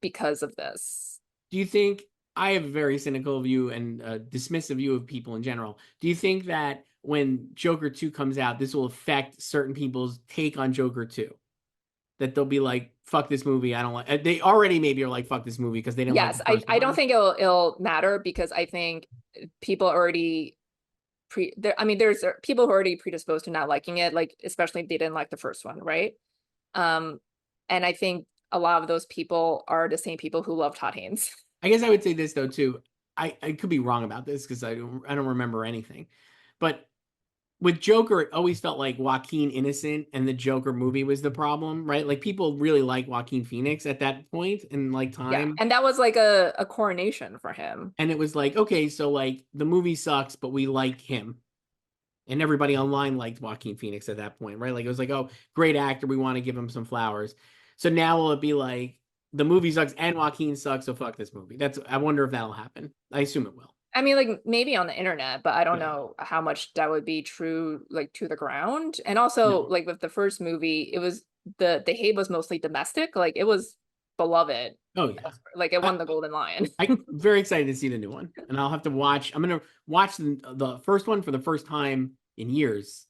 Speaker 2: because of this.
Speaker 1: do you think, I have a very cynical view and a dismissive view of people in general. Do you think that when Joker 2 comes out, this will affect certain people's take on Joker 2? That they'll be like, fuck this movie. I don't like, they already maybe are like, fuck this movie because they didn't like
Speaker 2: Yes,
Speaker 1: the
Speaker 2: I,
Speaker 1: first
Speaker 2: I don't
Speaker 1: one.
Speaker 2: think it'll matter because I think people already there, I mean, there's people who are already predisposed to not liking it, like especially if they didn't like the first one, right? Um, and I think a lot of those people are the same people who love Todd Haynes.
Speaker 1: I guess I would say this though too. I could be wrong about this because I don't remember anything. But with Joker, it always felt like Joaquin Innocent and the Joker movie was the problem, right? Like people really like Joaquin Phoenix at that point in like
Speaker 2: Yeah,
Speaker 1: time.
Speaker 2: and that was like a coronation for him.
Speaker 1: And it was like, okay, so like the movie sucks, but we like him. And everybody online liked Joaquin Phoenix at that point, right? Like it was like, oh, great actor, we want to give him some flowers. So now will it be like the movie sucks and Joaquin sucks, so fuck this movie? That's I wonder if that'll happen. I assume it will.
Speaker 2: I mean, like maybe on the internet, but I don't
Speaker 1: Yeah.
Speaker 2: know how much that would be true, like to the ground. And
Speaker 1: No.
Speaker 2: also, like with the first movie, it was the hate was mostly domestic. Like it was beloved.
Speaker 1: Oh yeah.
Speaker 2: Like it
Speaker 1: I,
Speaker 2: won the Golden Lion.
Speaker 1: I'm very excited to see the new one, and I'll have to watch. I'm gonna watch the first one for the first time in years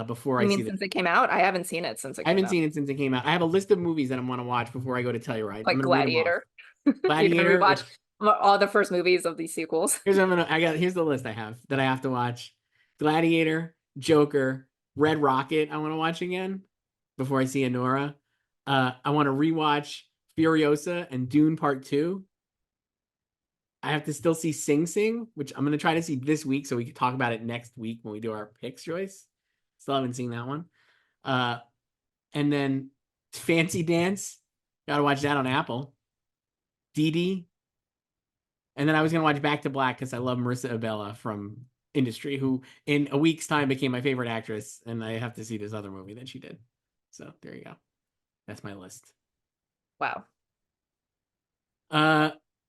Speaker 1: before I
Speaker 2: You
Speaker 1: see
Speaker 2: mean
Speaker 1: the.
Speaker 2: since it came out? I haven't seen it since it
Speaker 1: I
Speaker 2: came
Speaker 1: haven't
Speaker 2: out.
Speaker 1: seen it since it came out. I have a list of movies that I want to watch before I go to Telluride. I'm
Speaker 2: Like
Speaker 1: gonna read them off.
Speaker 2: Gladiator. You're gonna
Speaker 1: Gladiator,
Speaker 2: rewatch
Speaker 1: which
Speaker 2: all the first movies of these sequels.
Speaker 1: here's what I'm gonna. I got here's the list I have that I have to watch: Gladiator, Joker, Red Rocket. I want to watch again before I see Anora. I want to rewatch Furiosa and Dune Part Two. I have to still see Sing Sing, which I'm gonna try to see this week so we can talk about it next week when we do our picks, Joyce. Still haven't seen that one. Uh, and then Fancy Dance. Gotta watch that on Apple. Dee Dee. And then I was gonna watch Back to Black because I love Marissa Abela from Industry, who in a week's time became my favorite actress, and I have to see this other movie that she did. So there you go. That's my list.
Speaker 2: Wow.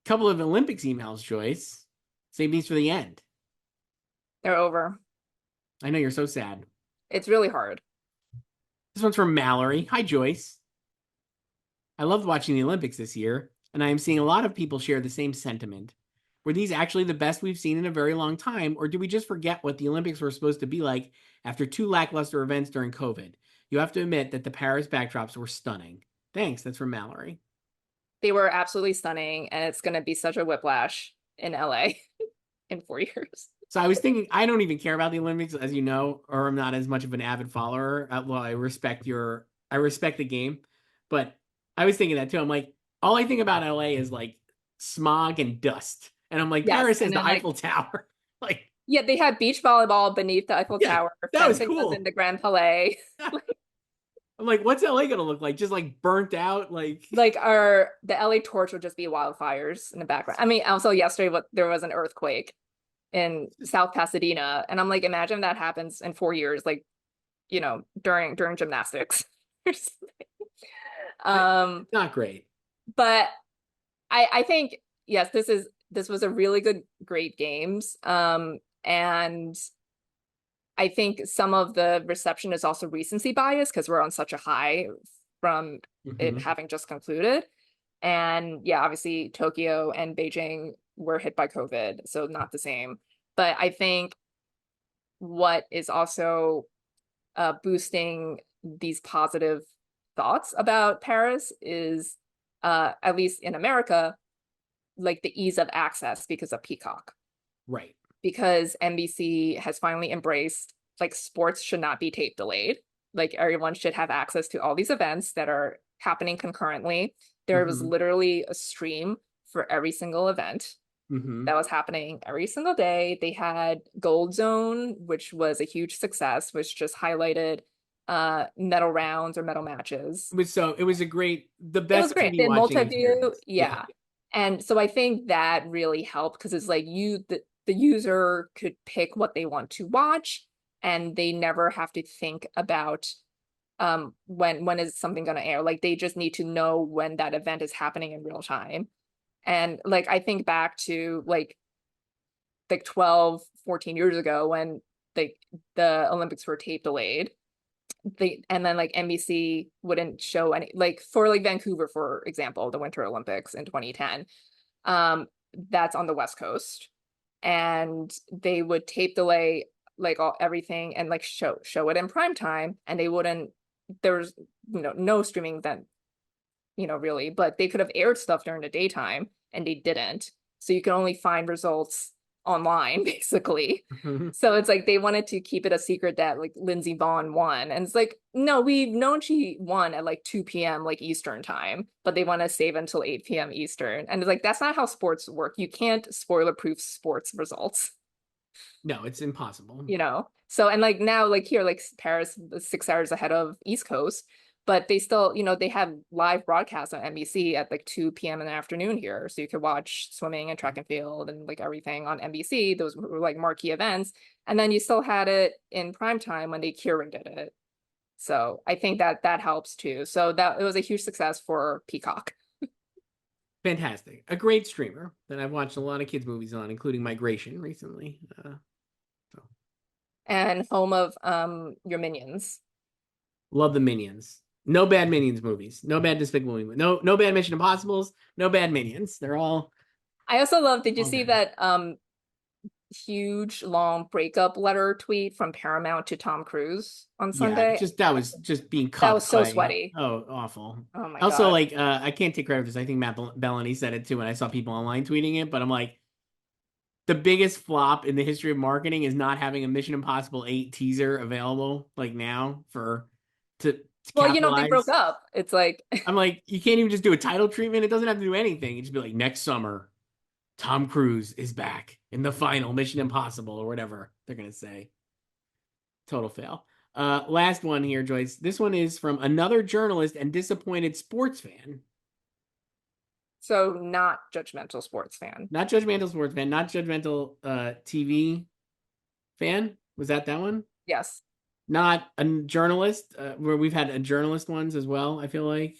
Speaker 1: Couple of Olympics emails, Joyce. Save these for the end.
Speaker 2: They're over.
Speaker 1: I know you're so sad.
Speaker 2: It's really hard.
Speaker 1: This one's from Mallory. Hi, Joyce. I loved watching the Olympics this year, and I am seeing a lot of people share the same sentiment. Were these actually the best we've seen in a very long time, or do we just forget what the Olympics were supposed to be like after two lackluster events during COVID? You have to admit that the Paris backdrops were stunning. Thanks. That's from Mallory.
Speaker 2: They were absolutely stunning, and it's gonna be such a whiplash in LA in 4 years.
Speaker 1: So I was thinking, I don't even care about the Olympics, as you know, or I'm not as much of an avid follower. Well, I respect the game, but I was thinking that too. I'm like, all I think about LA is like smog and dust, and I'm like,
Speaker 2: Yes,
Speaker 1: Paris has
Speaker 2: and
Speaker 1: the
Speaker 2: then like
Speaker 1: Eiffel Tower. Like,
Speaker 2: yeah, they had beach volleyball beneath the Eiffel
Speaker 1: yeah,
Speaker 2: Tower.
Speaker 1: that was
Speaker 2: Fencing was in
Speaker 1: cool.
Speaker 2: the Grand Palais.
Speaker 1: I'm like, what's LA gonna look like? Just like burnt out, like
Speaker 2: Like our the LA torch would just be wildfires in the background. I mean, also yesterday, there was an earthquake in South Pasadena, and I'm like, imagine that happens in 4 years, like during gymnastics. um,
Speaker 1: not great.
Speaker 2: but I think yes, this was a really great games. And I think some of the reception is also recency bias because we're on such a high from it
Speaker 1: Mhm.
Speaker 2: having just concluded. And yeah, obviously Tokyo and Beijing were hit by COVID, so not the same. But I think what is also boosting these positive thoughts about Paris is, at least in America, like the ease of access because of Peacock.
Speaker 1: Right.
Speaker 2: Because NBC has finally embraced like sports should not be tape delayed. Like everyone should have access to all these events that are happening concurrently. There was
Speaker 1: Hmm.
Speaker 2: literally a stream for every single event
Speaker 1: Hmm.
Speaker 2: that was happening every single day. They had Gold Zone, which was a huge success, which just highlighted medal rounds or medal matches.
Speaker 1: It was a great, the
Speaker 2: It was
Speaker 1: best
Speaker 2: great.
Speaker 1: TV
Speaker 2: They had
Speaker 1: watching
Speaker 2: multi-view,
Speaker 1: experience. Yeah.
Speaker 2: yeah. And so I think that really helped because it's like the user could pick what they want to watch and they never have to think about when is something going to air. Like they just need to know when that event is happening in real time. And like I think back to like like 12, 14 years ago when like the Olympics were tape delayed. And then like NBC wouldn't show any, like for like Vancouver, for example, the Winter Olympics in 2010. That's on the West Coast. And they would tape delay like everything and like show it in prime time, and they wouldn't, there was no streaming then, really, but they could have aired stuff during the daytime and they didn't. So you can only find results online, basically. So it's like they wanted to keep it a secret that like Lindsey Vonn won. And it's like, no, we've known she won at like 2 p.m. like Eastern time, but they want to save until 8 p.m. Eastern. And it's like, that's not how sports work. You can't spoiler proof sports results.
Speaker 1: No, it's impossible.
Speaker 2: So, and like now, like here, like Paris is 6 hours ahead of East Coast, but they still, they have live broadcasts on NBC at like 2 p.m. in the afternoon here. So you could watch swimming and track and field and like everything on NBC. Those were like marquee events. And then you still had it in prime time when they curated it. So I think that helps too. So that it was a huge success for Peacock.
Speaker 1: Fantastic. A great streamer that I've watched a lot of kids' movies on, including Migration recently.
Speaker 2: And home of your Minions.
Speaker 1: Love the Minions. No bad Minions movies. No bad Despicable Me. No bad Mission Impossibles. No bad Minions. They're all.
Speaker 2: I also love, did you
Speaker 1: all
Speaker 2: see
Speaker 1: good.
Speaker 2: that huge long breakup letter tweet from Paramount to Tom Cruise on
Speaker 1: Yeah,
Speaker 2: Sunday?
Speaker 1: just that was just being
Speaker 2: That
Speaker 1: cucked
Speaker 2: was so
Speaker 1: by.
Speaker 2: sweaty.
Speaker 1: Oh, awful.
Speaker 2: Oh my
Speaker 1: Also,
Speaker 2: God.
Speaker 1: like, I can't take credit for this. I think Matt Bellany said it too, and I saw people online tweeting it. But I'm like, the biggest flop in the history of marketing is not having a Mission Impossible 8 teaser available like now to
Speaker 2: Well, they broke
Speaker 1: capitalize.
Speaker 2: up. It's like,
Speaker 1: I'm like, you can't even just do a title treatment. It doesn't have to do anything. It just be like, next summer, Tom Cruise is back in the final Mission Impossible or whatever they're gonna say. Total fail. Last one here, Joyce. This one is from another journalist and disappointed sports fan.
Speaker 2: so not judgmental sports fan.
Speaker 1: Not judgmental sports fan, not judgmental TV fan. Was that one?
Speaker 2: Yes.
Speaker 1: Not a journalist, where we've had a journalist ones as well, I feel like.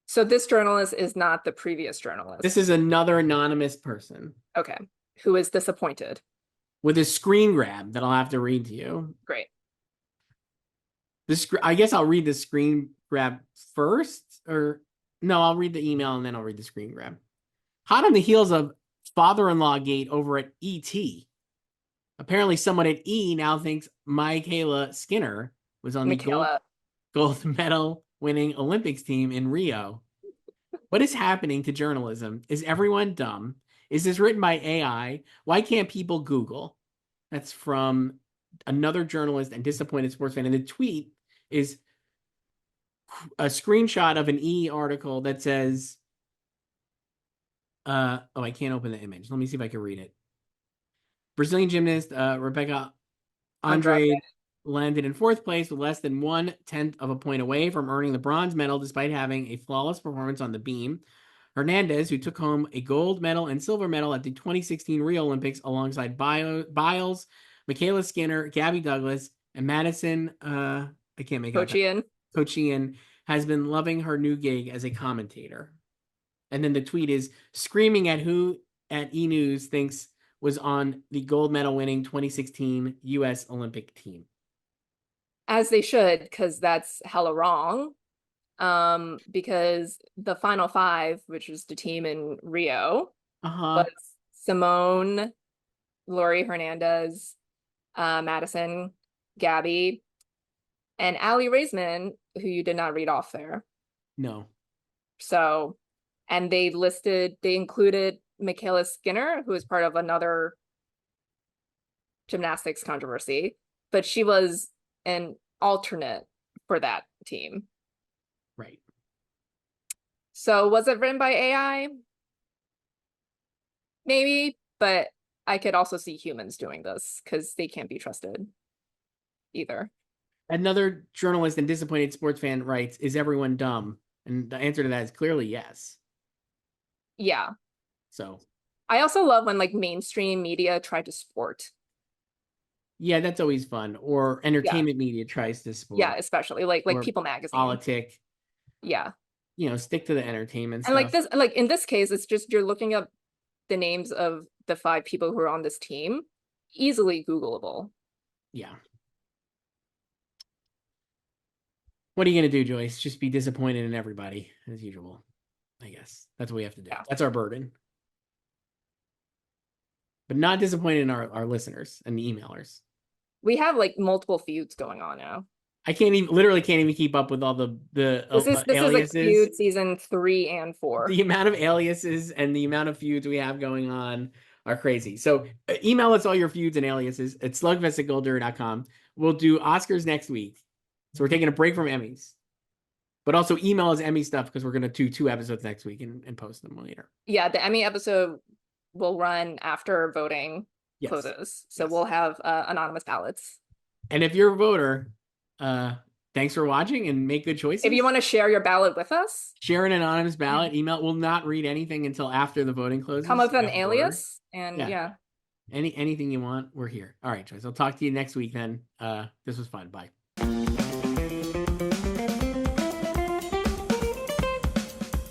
Speaker 2: So this journalist is not the previous
Speaker 1: This
Speaker 2: journalist.
Speaker 1: is another anonymous person
Speaker 2: Okay. Who is disappointed.
Speaker 1: with a screen grab that I'll have to read to you.
Speaker 2: Great.
Speaker 1: I guess I'll read the screen grab first, or no, I'll read the email and then I'll read the screen grab. Hot on the heels of father-in-law gate over at ET. Apparently, someone at E now thinks Michaela Skinner was on the
Speaker 2: Michaela.
Speaker 1: gold medal winning Olympics team in Rio. What is happening to journalism? Is everyone dumb? Is this written by AI? Why can't people Google? That's from another journalist and disappointed sports fan. And the tweet is a screenshot of an E article that says, I can't open the image. Let me see if I can read it. Brazilian gymnast Rebecca
Speaker 2: Andrade.
Speaker 1: Andrade landed in fourth place with less than 1/10 of a point away from earning the bronze medal despite having a flawless performance on the beam. Hernandez, who took home a gold medal and silver medal at the 2016 Rio Olympics alongside Biles, Michaela Skinner, Gabby Douglas, and Madison, I can't make out
Speaker 2: Cochian.
Speaker 1: Cochian, has been loving her new gig as a commentator. And then the tweet is screaming at who at E! News thinks was on the gold medal winning 2016 U.S. Olympic team.
Speaker 2: As they should, because that's hella wrong. Because the final five, which was the team in Rio,
Speaker 1: Uh-huh.
Speaker 2: was Simone, Lori Hernandez, Madison, Gabby, and Allie Raisman, who you did not read off there.
Speaker 1: No.
Speaker 2: So, and they included Michaela Skinner, who is part of another gymnastics controversy, but she was an alternate for that team.
Speaker 1: Right.
Speaker 2: So was it written by AI? Maybe, but I could also see humans doing this because they can't be trusted either.
Speaker 1: Another journalist and disappointed sports fan writes, is everyone dumb? And the answer to that is clearly yes.
Speaker 2: Yeah.
Speaker 1: So,
Speaker 2: I also love when like mainstream media try to sport.
Speaker 1: yeah, that's always fun. Or
Speaker 2: Yeah.
Speaker 1: entertainment media tries to
Speaker 2: Yeah,
Speaker 1: sport.
Speaker 2: especially like
Speaker 1: Or
Speaker 2: People Magazine.
Speaker 1: politic.
Speaker 2: Yeah.
Speaker 1: Stick to the entertainment
Speaker 2: And like
Speaker 1: stuff.
Speaker 2: this, like in this case, it's just you're looking up the names of the 5 people who are on this team, easily Googleable.
Speaker 1: Yeah. What are you going to do, Joyce? Just be disappointed in everybody as usual. I guess that's what we have to do.
Speaker 2: Yeah.
Speaker 1: That's our burden. But not disappointed in our listeners and the emailers.
Speaker 2: We have like multiple feuds going on now.
Speaker 1: I literally can't even keep up with all the
Speaker 2: This is like
Speaker 1: aliases.
Speaker 2: feud season 3 and 4.
Speaker 1: The amount of aliases and the amount of feuds we have going on are crazy. So email us all your feuds and aliases at slugfest@golder.com. We'll do Oscars next week. So we're taking a break from Emmys. But also email us Emmy stuff because we're going to do 2 episodes next week and post them later.
Speaker 2: Yeah, the Emmy episode will run after voting
Speaker 1: Yes.
Speaker 2: closes. So
Speaker 1: Yes.
Speaker 2: we'll have anonymous ballots.
Speaker 1: And if you're a voter, thanks for watching and make good choices.
Speaker 2: If you want to share your ballot with us,
Speaker 1: share an anonymous ballot, email. We'll not read anything until after the voting closes.
Speaker 2: come up with an alias and yeah.
Speaker 1: Anything you want, we're here. All right, Joyce. I'll talk to you next week then. This was fun. Bye.